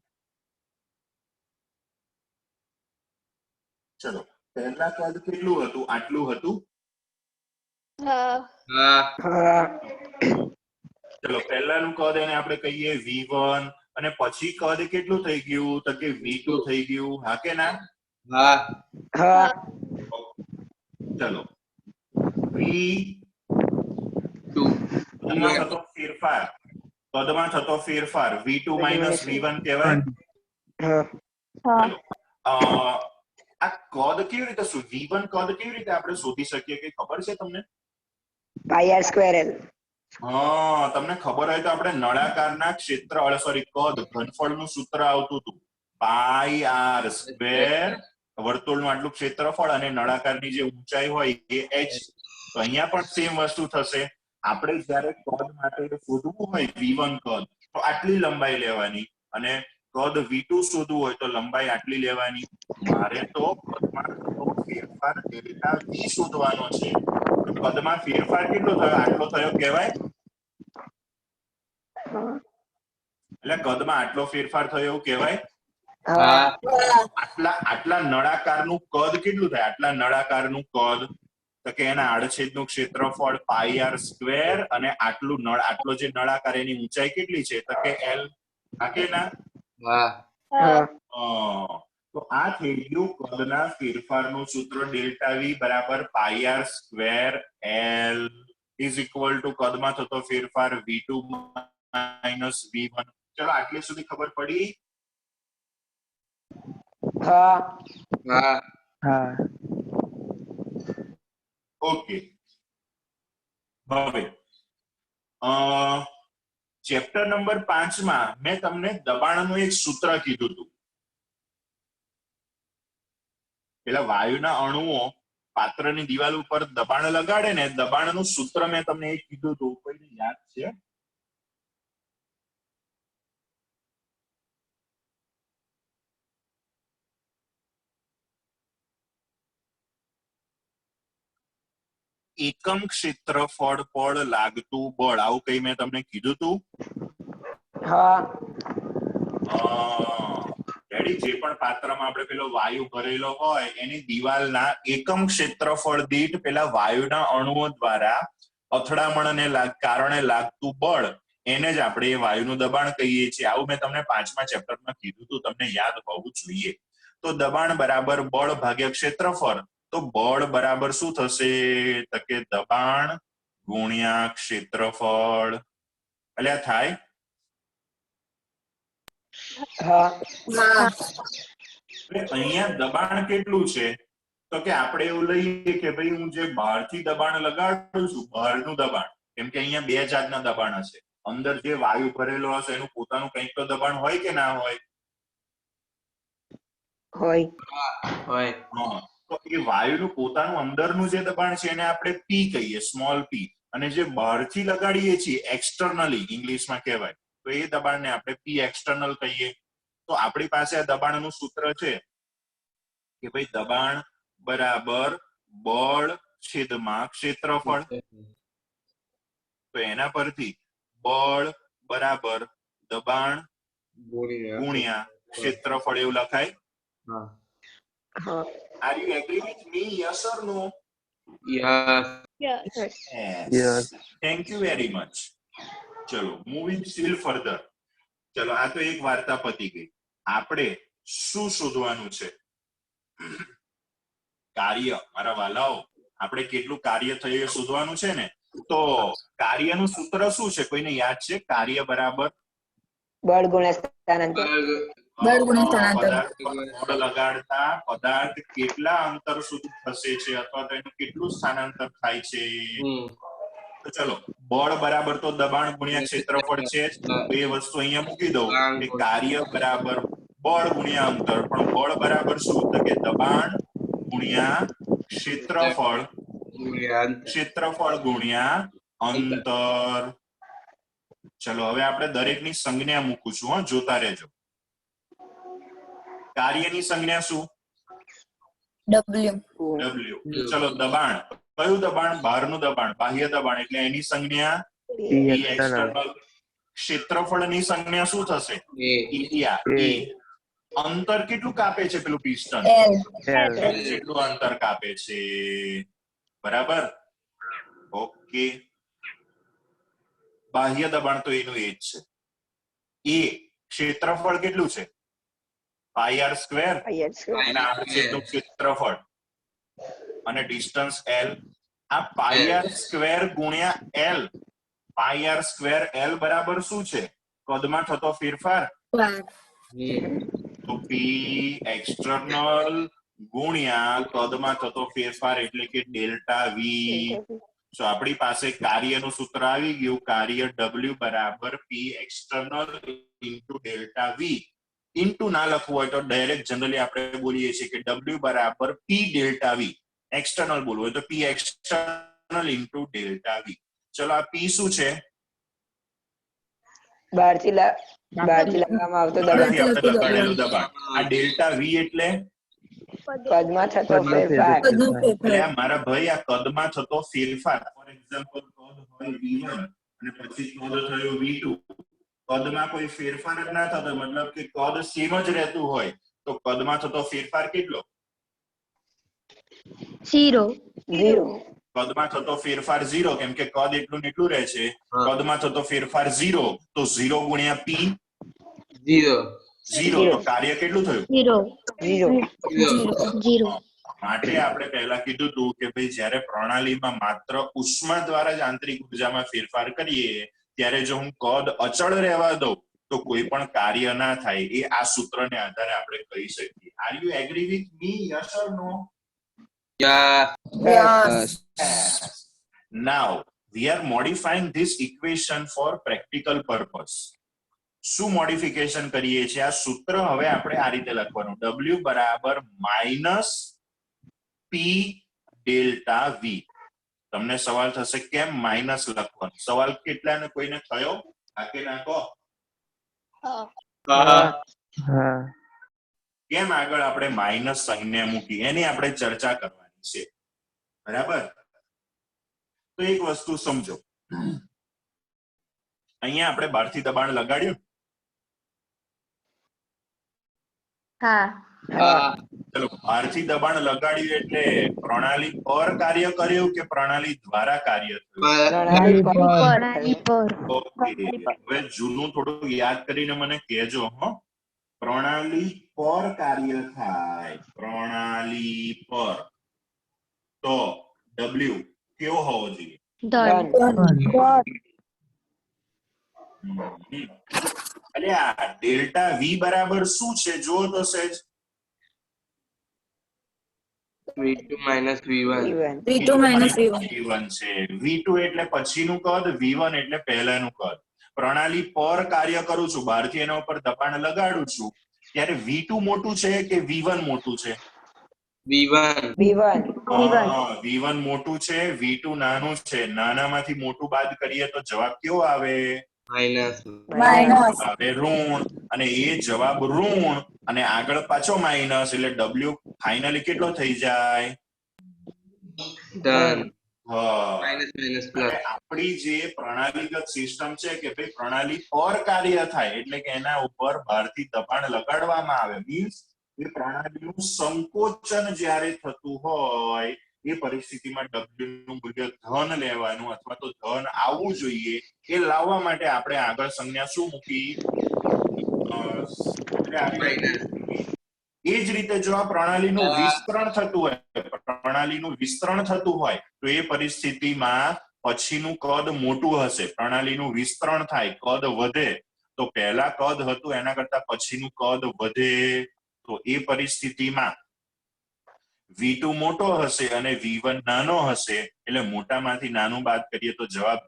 ચલો પહેલા કદ કેટલું હતું? આટલું હતું. ચલો પહેલાનું કદ એને આપણે કહીએ V1 અને પછી કદ કેટલું થઈ ગયું? તો કે V2 થઈ ગયું. હા કે ના? ચલો V2 કદમાં થતો ફેરફાર V2 માઇનસ V1 કહેવાય. આ કદ કેવી રીતે V1 કદ કેવી રીતે આપણે શોધી શકીએ કે ખબર છે તમને? પાઈ આર સ્ક્વેર L. હા, તમને ખબર હોય તો આપણે નળાકારના ક્ષેત્ર કદ ઘનફળનું સૂત્ર આવતું હતું પાઈ આર સ્ક્વેર. વર્તુળનું આટલું ક્ષેત્રફળ અને નળાકારની જે ઊંચાઈ હોય એ h. તો અહીંયા પણ સેમ વસ્તુ થશે. આપણે જ્યારે કદ માટે શોધવું હોય v1 કદ તો આટલી લંબાઈ લેવાની, અને કદ v2 શોધવું હોય તો લંબાઈ આટલી લેવાની. મારે તો કદમાં થતો ફેરફાર ડેલ્ટા v શોધવાનો છે. તો કદમાં ફેરફાર કેટલો થયો? આટલો થયો કહેવાય? એટલે કદમાં આટલો ફેરફાર થયો એવું કહેવાય? હા આટલા નળાકારનું કદ કેટલું થાય? આટલા નળાકારનું કદ તો કે એના આડછેદનું ક્ષેત્રફળ પાઈ આર સ્ક્વેર, અને આટલો જે નળાકાર એની ઊંચાઈ કેટલી છે તો કે l. આ કે ના? તો આ થઈ ગયું કદના ફેરફારનું સૂત્ર. ડેલ્ટા v બરાબર pi R square l is equal to કદમાં થતો ફેરફાર v2 માઇનસ v1. ચલો આટલે સુધી ખબર પડી? હા હા હા ઓકે. હવે ચેપ્ટર નંબર 5 માં મેં તમને દબાણનું એક સૂત્ર કીધું હતું. પેલા વાયુના અણુઓ પાત્રની દિવાલ ઉપર દબાણ લગાડે ને, દબાણનું સૂત્ર મેં તમને એક કીધું હતું. કોઈને યાદ છે? એકમ ક્ષેત્રફળ પર લાગતું બળ, આવું કઈ મેં તમને કીધું હતું. હા રેડી? જે પણ પાત્રમાં આપણે પેલો વાયુ ભરેલો હોય એની દિવાલના એકમ ક્ષેત્રફળ દીઠ પેલા વાયુના અણુઓ દ્વારા અથડામણને કારણે લાગતું બળ, એને જ આપણે એ વાયુનું દબાણ કહીએ છીએ. આવું મેં તમને 5મા ચેપ્ટરમાં કીધું હતું, તમને યાદ હોવું જોઈએ. તો દબાણ બરાબર બળ ભાગ્યા ક્ષેત્રફળ. તો બળ બરાબર શું થશે તો કે દબાણ ગુણ્યા ક્ષેત્રફળ. એટલે થાય. હા અહીંયા દબાણ કેટલું છે તો કે આપણે એવું લઈએ કે ભાઈ હું જે બહારથી દબાણ લગાડું છું, બહારનું દબાણ, કેમ કે અહીંયા બે જાતના દબાણ હશે. અંદર જે વાયુ ભરેલો હશે એનું પોતાનું કંઈક તો દબાણ હોય કે ના હોય? હોય. તો એ વાયુનું પોતાનું અંદરનું જે દબાણ છે એને આપણે પી કહીએ, સ્મોલ પી. અને જે બહારથી લગાડીએ છીએ એક્સટર્નલી ઇંગ્લિશમાં કહેવાય, તો એ દબાણને આપણે પી એક્સટર્નલ કહીએ. તો આપણી પાસે આ દબાણનું સૂત્ર છે કે ભાઈ દબાણ બરાબર બળ છેદમાં ક્ષેત્રફળ. તો એના પરથી બળ બરાબર દબાણ ગુણ્યા ક્ષેત્રફળ એવું લખાય. Are you agree with me? Yes or no? Yes Yes. Yes. Thank you very much. ચલો મૂવિંગ સ્ટીલ ફર્ધર. ચલો આ તો એક વાર્તા પતી ગઈ. આપણે શું શોધવાનું છે? કાર્ય. મારા વાલાઓ, આપણે કેટલું કાર્ય થયું એ શોધવાનું છે ને. તો કાર્યનું સૂત્ર શું છે? કોઈને યાદ છે? કાર્ય બરાબર બળ ગુણ્યા સ્થાનાંતર. બળ ગુણ્યા સ્થાનાંતર. બળ લગાડતા પદાર્થ કેટલા અંતર સુધી ખસે છે અથવા તો એનું કેટલું સ્થાનાંતર થાય છે. તો ચલો, બળ બરાબર તો દબાણ ગુણ્યા ક્ષેત્રફળ છે જ. તો એ વસ્તુ અહીંયા મૂકી દઉં કે કાર્ય બરાબર બળ ગુણ્યા અંતર. પણ બળ બરાબર શું? તો કે દબાણ ગુણ્યા ક્ષેત્રફળ, ક્ષેત્રફળ ગુણ્યા અંતર. ચલો હવે આપણે દરેકની સંજ્ઞા મૂકું છું, હા, જોતા રહેજો. કાર્યની સંજ્ઞા શું? ડબલ્યુ. W. ચલો દબાણ, કયું દબાણ? બહારનું દબાણ, બાહ્ય દબાણ, એટલે એની સંજ્ઞા E E external. external. ક્ષેત્રફળની સંજ્ઞા શું થશે? એરિયા. A. અંતર કેટલું કાપે છે પેલું પિસ્ટન? એલ. L. જેટલું અંતર કાપે છે. બરાબર? ઓકે. બાહ્ય દબાણ તો એનું એ જ છે. એ ક્ષેત્રફળ કેટલું છે? પાઈ આર સ્ક્વેર. એના આડછેદનું ક્ષેત્રફળ અને ડિસ્ટન્સ l. આ પાઈ આર સ્ક્વેર ગુણ્યા l. પાઈ આર સ્ક્વેર l બરાબર શું છે? કદમાં થતો ફેરફાર. તો p એક્સટર્નલ ગુણ્યા કદમાં થતો ફેરફાર એટલે કે ડેલ્ટા v. તો આપણી પાસે કાર્યનું સૂત્ર આવી ગયું. કાર્ય w બરાબર p external into delta v. Into ના લખવું હોય તો ડાયરેક્ટ જનરલી આપણે બોલીએ છીએ કે w બરાબર p ડેલ્ટા v. એક્સટર્નલ બોલવું હોય તો p external into delta v. ચલો આ P શું છે? બહારથી લાવવામાં આવતું દબાણ. બહારથી આપણે લગાડેલું દબાણ. આ ડેલ્ટા V એટલે કદમાં થતો ફેરફાર. કદનો એટલે ફેરફાર. આ મારા ભાઈ આ કદમાં થતો ફેરફાર. ફોર એક્ઝામ્પલ કદ હોય V1 અને પછી કદ થયું V2. કદમાં કોઈ ફેરફાર જ ના થતો, મતલબ કે કદ સેમ જ રહેતું હોય તો કદમાં થતો ફેરફાર કેટલો? 0 કદમાં થતો ફેરફાર 0, કેમ કે કદ એટલું ને એટલું રહે છે. હા. કદમાં થતો ફેરફાર 0, તો 0 ગુણ્યા P 0 0, તો કાર્ય કેટલું થયું? 0 માટે આપણે પહેલા કીધું હતું કે ભાઈ જ્યારે પ્રણાલીમાં માત્ર ઉષ્મા દ્વારા જ આંતરિક ઉર્જામાં ફેરફાર કરીએ ત્યારે જો હું કદ અચળ રહેવા દઉં તો કોઈ પણ કાર્ય ના થાય. એ આ સૂત્રને આધારે આપણે કહી શકીએ. Are you agree with me? Yes or no? Yes. Now we are modifying this equation for practical purpose. શું મોડિફિકેશન કરીએ છીએ? આ સૂત્ર હવે આપણે આ રીતે લખવાનું, W બરાબર માઇનસ P ડેલ્ટા V. તમને સવાલ થશે કેમ માઇનસ લખવાનું? સવાલ કેટલાને કોઈને થયો? આકે નાખો. કેમ આગળ આપણે માઇનસ સંજ્ઞા મૂકી એની આપણે ચર્ચા કરવાની છે. બરાબર? તો એક વસ્તુ સમજો, અહીંયા આપણે બહારથી દબાણ લગાડ્યું. ચલો, બહારથી દબાણ લગાડ્યું એટલે પ્રણાલી પર કાર્ય કર્યું કે પ્રણાલી દ્વારા કાર્ય થયું? ઓકે, હવે જૂનું થોડું યાદ કરીને મને કહેજો. પ્રણાલી પર કાર્ય થાય, પ્રણાલી પર, તો W કેવો હોવો જોઈએ? એટલે આ ડેલ્ટા V બરાબર શું છે જો તો સહેજ. V2 minus V1 V2 minus V1. V1 છે. V2 એટલે પછીનું કદ, V1 એટલે પહેલાનું કદ. પ્રણાલી પર કાર્ય કરું છું, બહારથી એના ઉપર દબાણ લગાડું છું, ત્યારે V2 મોટું છે કે V1 મોટું છે? V1 V1 મોટું છે, V2 નાનું છે. નાનામાંથી મોટું બાદ કરીએ તો જવાબ કેવો આવે? minus આવે ઋણ. અને એ જવાબ ઋણ અને આગળ પાછો માઇનસ એટલે W ફાઇનલી કેટલો થઈ જાય? done હા. minus minus plus આપણી જે પ્રણાલીગત સિસ્ટમ છે કે ભાઈ પ્રણાલી પર કાર્ય થાય એટલે કે એના ઉપર બહારથી દબાણ લગાડવામાં આવે, મીન્સ એ પ્રણાલીનું સંકોચન જ્યારે થતું હોય એ પરિસ્થિતિમાં W નું મૂલ્ય ધન લેવાનું અથવા તો ધન આવવું જોઈએ. એ લાવવા માટે આપણે આગળ સંજ્ઞા શું મૂકી? એ જ રીતે જો આ પ્રણાલીનું વિસ્તરણ થતું હોય તો એ પરિસ્થિતિમાં પછીનું કદ મોટું હશે. પ્રણાલીનું વિસ્તરણ થાય, કદ વધે, તો પહેલા કદ હતું એના કરતા પછીનું કદ વધે, તો એ પરિસ્થિતિમાં V2 મોટો હશે અને V1 નાનો હશે. એટલે મોટામાંથી નાનું બાદ કરીએ તો જવાબ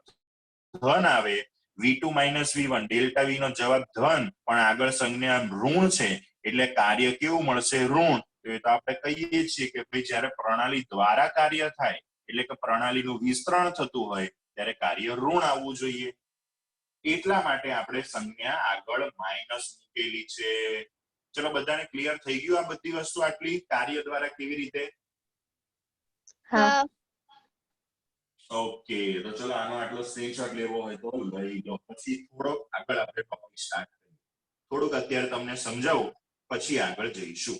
ધન આવે. V2 minus V1, delta V નો જવાબ ધન, પણ આગળ સંજ્ઞા ઋણ છે એટલે કાર્ય કેવું મળશે? ઋણ. તો એ તો આપણે કહીએ છીએ કે ભાઈ જ્યારે પ્રણાલી દ્વારા કાર્ય થાય એટલે કે પ્રણાલીનું વિસ્તરણ થતું હોય ત્યારે કાર્ય ઋણ આવવું જોઈએ. એટલા માટે આપણે સંજ્ઞા આગળ માઇનસ મૂકેલી છે. ચલો, બધાને ક્લિયર થઈ ગયું આ બધી વસ્તુ આટલી કાર્ય દ્વારા કેવી રીતે? ઓકે, તો ચલો આનો આટલો સ્ક્રીનશોટ લેવો હોય તો લઈ લો. પછી થોડોક આગળ આપણે ટોપિક સ્ટાર્ટ કરીએ. થોડુંક અત્યારે તમને સમજાવું, પછી આગળ જઈશું.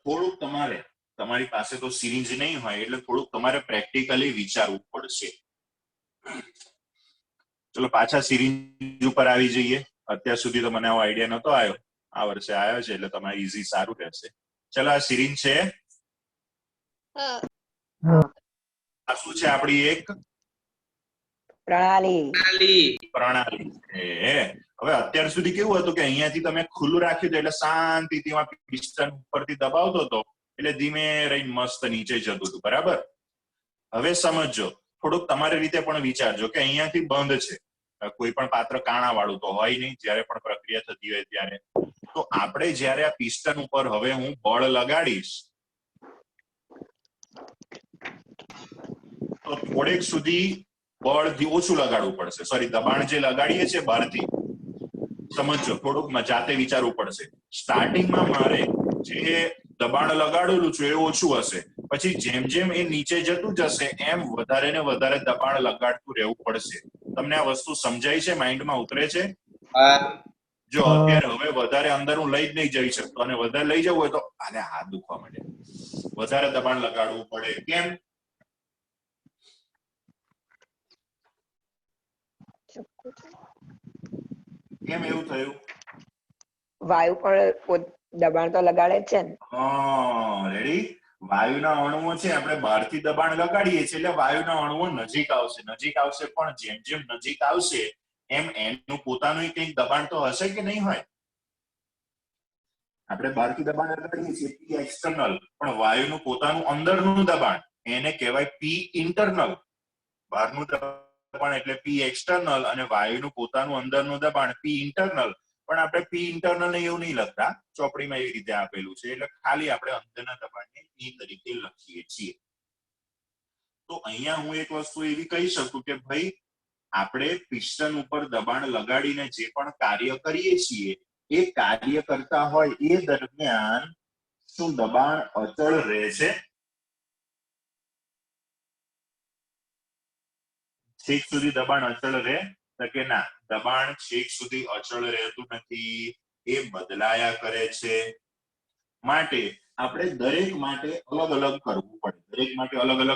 થોડુંક તમારી પાસે તો સિરિંજ નહીં હોય એટલે થોડુંક તમારે પ્રેક્ટિકલી વિચારવું પડશે. ચલો પાછા સિરિંજ ઉપર આવી જઈએ. અત્યાર સુધી તો મને આવો આઈડિયા નતો આવ્યો, આ વર્ષે આવ્યો છે એટલે તમારે ઈઝી સારું રહેશે. ચલો, આ સિરિંજ છે. આ શું છે? આપણી એક પ્રણાલી. પ્રણાલી છે. હવે અત્યાર સુધી કેવું હતું કે અહીંયાથી તમે ખુલ્લું રાખ્યું હતું એટલે શાંતિથી પિસ્ટન ઉપરથી દબાવતો હતો એટલે ધીમે રહીને મસ્ત નીચે જતું હતું. બરાબર? હવે સમજજો, થોડુંક તમારી રીતે પણ વિચારજો કે અહીંયાથી બંધ છે, કોઈ પણ પાત્ર કાણા વાળું તો હોય નહીં જ્યારે પણ પ્રક્રિયા થતી હોય ત્યારે. તો આપણે જ્યારે આ પિસ્ટન ઉપર હવે હું બળ લગાડીશ તો થોડેક સુધી બળથી ઓછું લગાડવું પડશે. સોરી, દબાણ જે લગાડીએ છીએ બહારથી, સમજો, થોડુંક જાતે વિચારવું પડશે. સ્ટાર્ટિંગમાં મારે જે દબાણ લગાડેલું છે એ ઓછું હશે, પછી જેમ જેમ એ નીચે જતું જશે એમ વધારે ને વધારે દબાણ લગાડતું રહેવું પડશે. તમને આ વસ્તુ સમજાય છે? માઇન્ડમાં ઉતરે છે? જો અત્યારે હવે વધારે અંદર હું લઈ જ નહીં જઈ શકતો, અને વધારે લઈ જવું હોય તો આને હાથ દુખવા માંડે, વધારે દબાણ લગાડવું પડે. કેમ? કેમ એવું થયું? વાયુ પણ દબાણ તો લગાડે જ છે ને. રેડી? વાયુના અણુઓ છે, આપણે બહારથી દબાણ લગાડીએ છીએ એટલે વાયુના અણુઓ નજીક આવશે, પણ જેમ જેમ નજીક આવશે એમ એનું પોતાનું કંઈક દબાણ તો હશે કે નહીં હોય? આપણે બહારથી દબાણ લગાડીએ છીએ પી એક્સટર્નલ, પણ વાયુનું પોતાનું અંદરનું દબાણ એને કહેવાય પી ઇન્ટરનલ. બહારનું દબાણ એટલે પી એક્સટર્નલ અને વાયુનું પોતાનું અંદરનું દબાણ પી ઇન્ટરનલ. પણ આપણે પી ઇન્ટરનલ એવું નહીં લખતા, ચોપડીમાં એવી રીતે આપેલું છે એટલે ખાલી આપણે અંદરના દબાણને પી તરીકે લખીએ છીએ. તો અહીંયા હું એક વસ્તુ એવી કહી શકું કે ભાઈ આપણે પિસ્ટન ઉપર દબાણ લગાડીને જે પણ કાર્ય કરીએ છીએ એ કાર્ય કરતા હોય એ દરમિયાન શું દબાણ અચળ રહે છે? છેક સુધી દબાણ અચળ રહે કે ના? દબાણ છેક સુધી અચળ રહેતું નથી, એ બદલાયા કરે છે. માટે આપણે દરેક માટે અલગ અલગ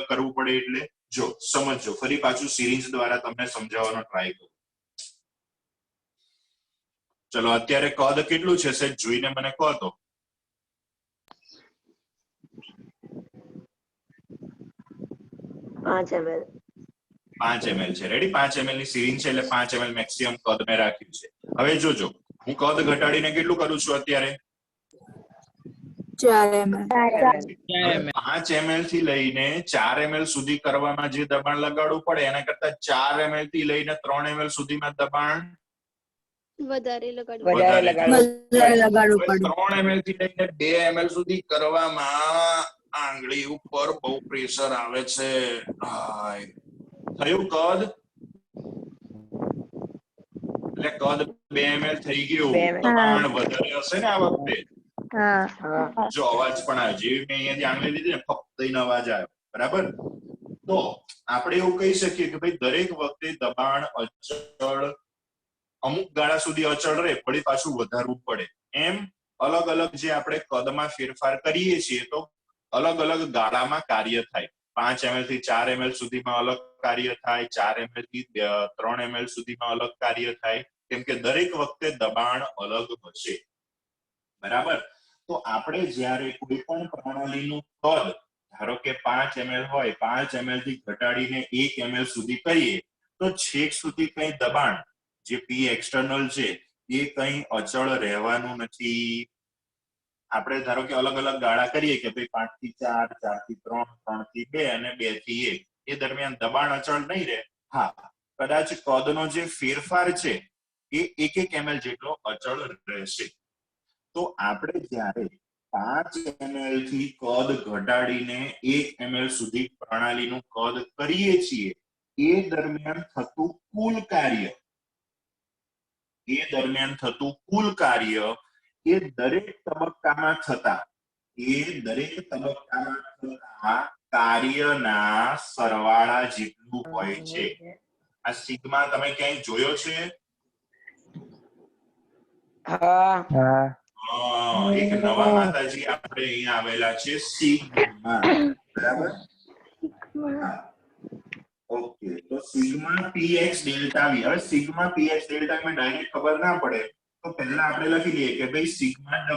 કરવું પડે. એટલે જો સમજો, ફરી પાછું સિરીંજ દ્વારા તમને સમજાવવાનો ટ્રાય કરું. ચલો, અત્યારે કદ કેટલું છે સેજ જોઈને મને કહો તો. 5 ml. 5 ml છે. રેડી? 5 ml ની સિરીંજ છે એટલે 5 ml મેક્સિમમ કદ મેં રાખ્યું છે. હવે જોજો, હું કદ ઘટાડીને કેટલું કરું છું અત્યારે? 4 ml. 5 ml થી લઈને 4 ml સુધી કરવામાં જે દબાણ લગાડવું પડે એના કરતા 4 ml થી લઈને 3 ml સુધીમાં દબાણ વધારે વધારે લગાડવું પડે. 3 ml થી લઈને 2 ml સુધી કરવામાં આંગળી ઉપર બહુ પ્રેશર આવે છે. થયું કદ? એટલે કદ 2 ml થઈ ગયું. દબાણ વધારે હશે ને આ વખતે? જો અવાજ પણ આવે, જેવી મેં અહીંયાથી આંગળી લીધી ને ફક્ત દઈને અવાજ આવ્યો. બરાબર? તો આપણે એવું કહી શકીએ કે ભાઈ દરેક વખતે દબાણ અચળ, અમુક ગાળા સુધી અચળ રહે, ફરી પાછું વધારવું પડે. એમ અલગ અલગ જે આપણે કદમાં ફેરફાર કરીએ છીએ તો અલગ અલગ ગાળામાં કાર્ય થાય. 5 ml થી 4 ml સુધીમાં અલગ કાર્ય થાય, 4 ml થી 3 ml સુધીમાં અલગ કાર્ય થાય, કેમ કે દરેક વખતે દબાણ અલગ હશે. બરાબર? તો આપણે જ્યારે કોઈ પણ પ્રણાલીનું કદ ધારો કે 5 ml હોય, 5 ml થી ઘટાડીને 1 ml સુધી કરીએ તો છેક સુધી કઈ દબાણ જે પી એક્સટર્નલ છે એ કઈ અચળ રહેવાનું નથી. આપણે ધારો કે અલગ અલગ ગાળા કરીએ કે ભાઈ 5 થી 4, 4 થી 3, 3 થી 2 અને 2 થી 1, એ દરમિયાન દબાણ અચળ નહીં રહે. હા, કદાચ કદનો જે ફેરફાર છે એ 1 ml જેટલો અચળ રહેશે. તો આપણે જ્યારે 5 ml થી કદ ઘટાડીને 1 ml સુધી પ્રણાલીનું કદ કરીએ છીએ એ દરમિયાન થતું કુલ કાર્ય એ દરેક તબક્કામાં થતા કાર્યના સરવાળા જેટલું હોય છે. આ સિગ્મા તમે ક્યાંય જોયો છે? એક નવા માતાજી આપણે અહીંયા આવેલા છે, સિગ્મા. બરાબર? ઓકે, તો સિગ્મા px ડેલ્ટા v. હવે સિગ્મા px ડેલ્ટા માં ડાયરેક્ટ ખબર ના પડે તો પહેલા આપણે લખી લઈએ કે ભાઈ સિગ્મા w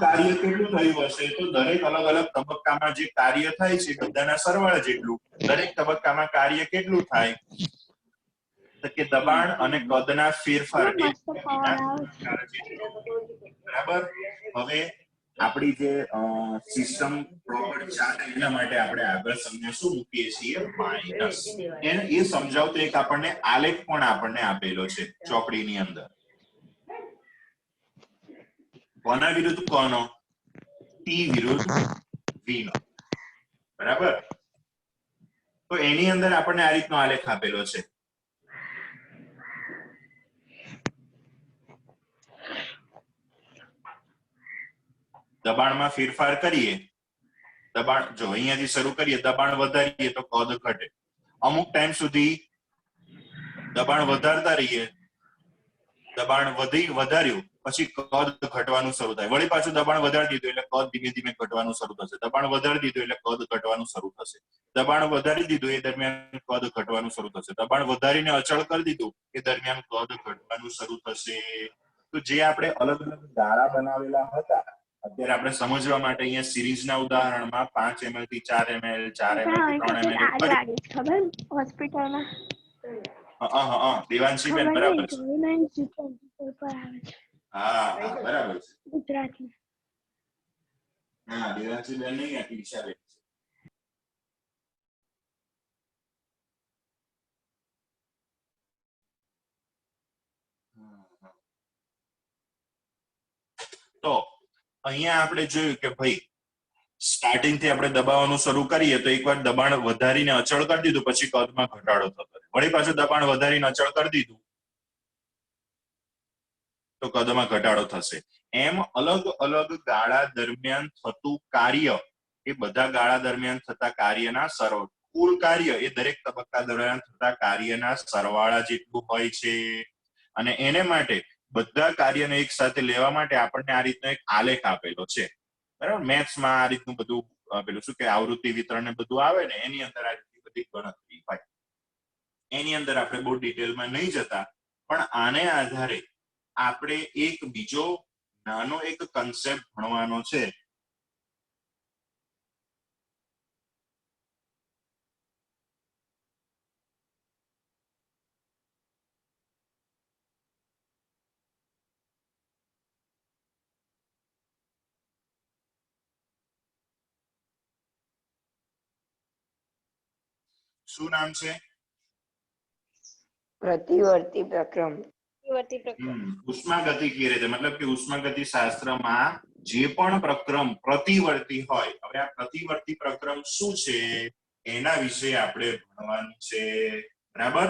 કાર્ય કેટલું થયું હશે? તો દરેક અલગ અલગ તબક્કામાં જે કાર્ય થાય છે બધાના સરવાળા જેટલું. દરેક તબક્કામાં કાર્ય કેટલું થાય? તો કે દબાણ અને કદના ફેરફાર મસ્ત પવન આવે છે. બરાબર. હવે આપણી જે સિસ્ટમ પ્રોપર ચાલે એના માટે આપણે આગળ સંજ્ઞા શું મૂકીએ છીએ? માઇનસ. એ સમજાવતો એક આપણને આલેખ પણ આપણને આપેલો છે ચોપડીની અંદર. કોના વિરુદ્ધ કોનો? ટી વિરુદ્ધ વી નો. બરાબર. તો એની અંદર આપણને આ રીતનો આલેખ આપેલો છે. દબાણમાં ફેરફાર કરીએ, દબાણ જો અહીંયાથી શરૂ કરીએ, દબાણ વધારીએ તો કદ ઘટે. અમુક ટાઈમ સુધી દબાણ વધારતા રહીએ, દબાણ વધાર્યું પછી કદ ઘટવાનું શરૂ થાય. વળી પાછું દબાણ વધારી દીધું એટલે કદ ધીમે ધીમે ઘટવાનું શરૂ થશે. દબાણ વધારી દીધું એટલે કદ ઘટવાનું શરૂ થશે. દબાણ વધારી દીધું એ દરમિયાન કદ ઘટવાનું શરૂ થશે. દબાણ વધારીને અચળ કરી દીધું એ દરમિયાન કદ ઘટવાનું શરૂ થશે. તો જે આપણે અલગ અલગ ગાળા બનાવેલા હતા, અત્યારે આપણે સમજવા માટે અહીંયા સિરીઝના ઉદાહરણમાં 5 ml થી 4 ml 4 ml થી 3 ml આગ લાગી ખબર હોસ્પિટલમાં દેવાંશીબેન ખબર બરાબર નહીં છે. જોયું નહીં પેપર આવે છે હા બરાબર છે. ગુજરાતી. હા દેવાંશીબેન નહીં આ ઈશાબેન છે. તો અહીંયા આપણે જોયું કે ભાઈ સ્ટાર્ટિંગ થી આપણે દબાવવાનું શરૂ કરીએ તો એકવાર દબાણ વધારીને અચળ કરી દીધું પછી કદમાં ઘટાડો થતો રહે. વળી પાછું દબાણ વધારીને અચળ કરી દીધું તો કદમાં ઘટાડો થશે. એમ અલગ અલગ ગાળા દરમિયાન થતું કાર્ય એ બધા ગાળા દરમિયાન થતા કાર્યના કુલ કાર્ય એ દરેક તબક્કા દરમિયાન થતા કાર્યના સરવાળા જેટલું હોય છે. અને એને માટે બધા કાર્યને એક સાથે લેવા માટે આપણને આ રીતનો એક આલેખ આપેલો છે. બરાબર. મેથ્સમાં આ રીતનું બધું પેલું શું કે આવૃત્તિ વિતરણ ને બધું આવે ને એની અંદર આ રીતની બધી ગણતરી હોય. એની અંદર આપણે બહુ ડિટેલમાં નહીં જતા, પણ આને આધારે આપણે એક બીજો નાનો એક કન્સેપ્ટ ભણવાનો છે. શું નામ છે? પ્રતિવર્તી પ્રક્રમ. ઉષ્માગતિકી રીતે મતલબ કે ઉષ્માગતિ શાસ્ત્રમાં જે પણ પ્રક્રમ પ્રતિવર્તી હોય, હવે આ પ્રતિવર્તી પ્રક્રમ શું છે એના વિશે આપણે ભણવાનું છે. બરાબર.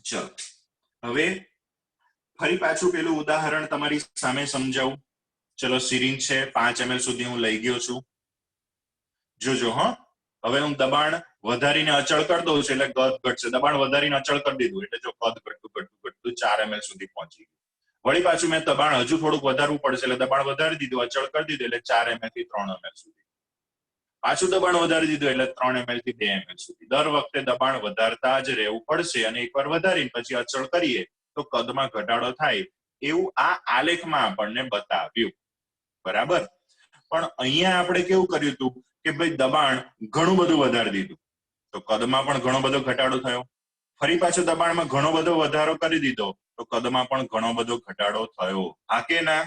ચલો હવે ફરી પાછું પેલું ઉદાહરણ તમારી સામે સમજાવું. ચલો સિરિંજ છે 5 ml સુધી હું લઈ ગયો છું. જોજો હા. હવે હું દબાણ વધારીને અચળ કરી દઉં છું એટલે કદ ઘટશે. દબાણ વધારીને અચળ કરી દીધું એટલે જો કદ ઘટતું 4 ml સુધી પહોંચી ગયું. વળી પાછું મેં દબાણ હજુ થોડુંક વધારવું પડશે એટલે દબાણ વધારી દીધું, અચળ કરી દીધું એટલે 4 ml થી 3 ml સુધી. પાછું દબાણ વધારી દીધું એટલે 3 ml થી 2 ml સુધી. દર વખતે દબાણ વધારતા જ રહેવું પડશે અને એકવાર વધારીને પછી અચળ કરીએ તો કદમાં ઘટાડો થાય એવું આ આલેખમાં આપણને બતાવ્યું. બરાબર. પણ અહીંયા આપણે કેવું કર્યું હતું કે ભાઈ દબાણ ઘણું બધું વધારી દીધું તો કદમાં પણ ઘણો બધો ઘટાડો થયો. ફરી પાછો દબાણમાં ઘણો બધો વધારો કરી દીધો તો કદમાં પણ ઘણો બધો ઘટાડો થયો. હા કે ના?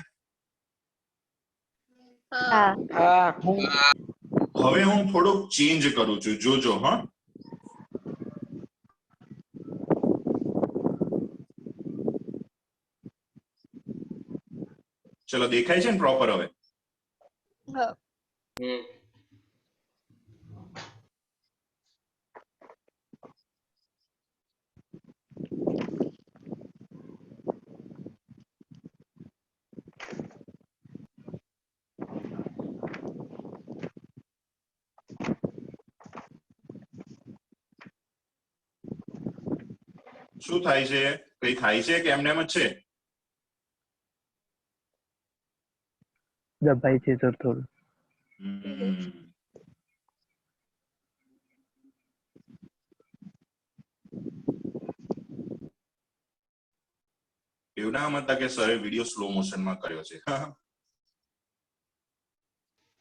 હવે હું થોડુંક ચેન્જ કરું છું, જોજો હા. ચલો દેખાય છે ને પ્રોપર હવે? શું થાય છે? કઈ થાય છે કે એમને એમ જ છે? દબાઈ છે સર થોડું. એવું ના મતતા કે સરે વિડીયો સ્લો મોશનમાં કર્યો છે.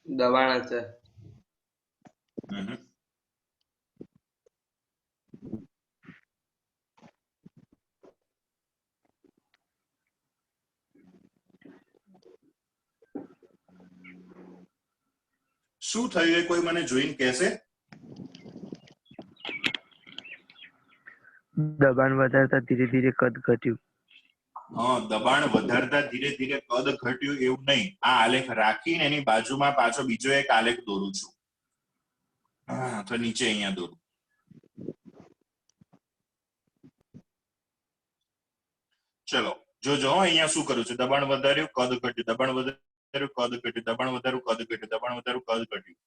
દબાણ અસર. હમ. શું થયું એ કોઈ મને જોઈને કહેશે? દબાણ વધારતા ધીરે ધીરે કદ ઘટ્યું. હા, દબાણ વધારતા ધીરે ધીરે કદ ઘટ્યું એવું નહીં. આ આલેખ રાખીને એની બાજુમાં પાછો બીજો એક આલેખ દોરું છું. હા, તો નીચે અહીંયા દોરું. ચલો જોજો અહીંયા શું કરું છું. દબાણ વધાર્યું, કદ ઘટ્યું, દબાણ વધાર્યું, કદ ઘટ્યું, દબાણ વધાર્યું, કદ ઘટ્યું, દબાણ વધાર્યું, કદ ઘટ્યું.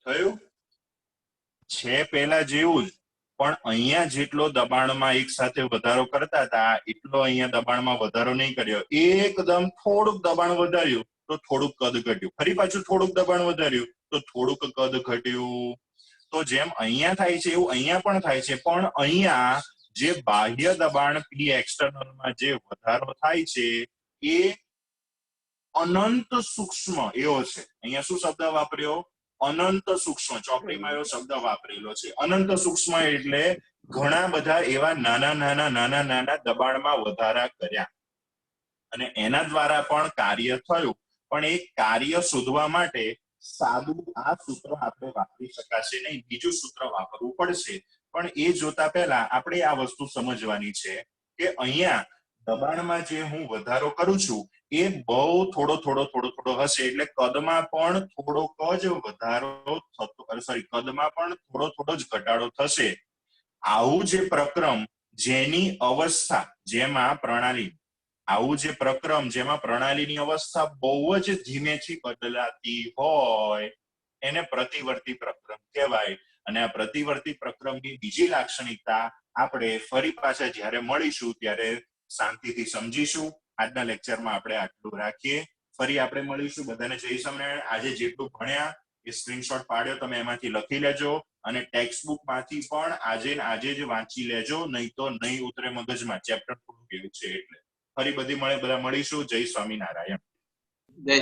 થયું છે પહેલા જેવું જ, પણ અહીંયા જેટલો દબાણમાં એક સાથે વધારો કરતા હતા એટલો અહીંયા દબાણમાં વધારો નહીં કર્યો. એકદમ થોડુંક દબાણ વધાર્યું તો થોડુંક કદ ઘટ્યું, ફરી પાછું થોડુંક દબાણ વધાર્યું તો થોડુંક કદ ઘટ્યું. તો જેમ અહીંયા થાય છે એવું અહીંયા પણ થાય છે, પણ અહીંયા જે બાહ્ય દબાણ P એક્સટર્નલમાં જે વધારો થાય છે એ અનંત સૂક્ષ્મ એવો છે. અહીંયા શું શબ્દ વાપર્યો? અનંત સૂક્ષ્મ. ચોપડીમાં એવો શબ્દ વાપરેલો છે. અનંત સૂક્ષ્મ એટલે ઘણા બધા એવા નાના નાના નાના નાના દબાણમાં વધારા કર્યા અને એના દ્વારા પણ કાર્ય થયું. પણ એ કાર્ય શોધવા માટે સાદું આ સૂત્ર આપણે વાપરી શકાશે નહીં, બીજું સૂત્ર વાપરવું પડશે. પણ એ જોતા પહેલા આપણે આ વસ્તુ સમજવાની છે કે અહીંયા દબાણમાં જે હું વધારો કરું છું એ બહુ થોડો થોડો થોડો થોડો હશે, એટલે કદમાં પણ થોડોક જ વધારો થતો, સોરી, કદમાં પણ થોડો થોડો જ ઘટાડો થશે. આવું જે પ્રક્રમ જેની અવસ્થા જેમાં પ્રણાલીની અવસ્થા બહુ જ ધીમેથી બદલાતી હોય એને પ્રતિવર્તી પ્રક્રમ કહેવાય. અને આ પ્રતિવર્તી પ્રક્રમની બીજી લાક્ષણિકતા આપણે ફરી પાછા જ્યારે મળીશું ત્યારે શાંતિથી સમજીશું. આજના લેક્ચરમાં આપણે આટલું રાખીએ. ફરી આપણે મળીશું. બધાને જય સ્વામિનારાયણ. આજે જેટલું ભણ્યા એ સ્ક્રીનશોટ પાડ્યો તમે એમાંથી લખી લેજો અને ટેક્સ્ટ બુક માંથી પણ આજે જ વાંચી લેજો, નહીં તો નહીં ઉતરે મગજમાં. ચેપ્ટર પૂરું કેવું છે એટલે. ફરી બધા મળીશું. જય સ્વામિનારાયણ. જય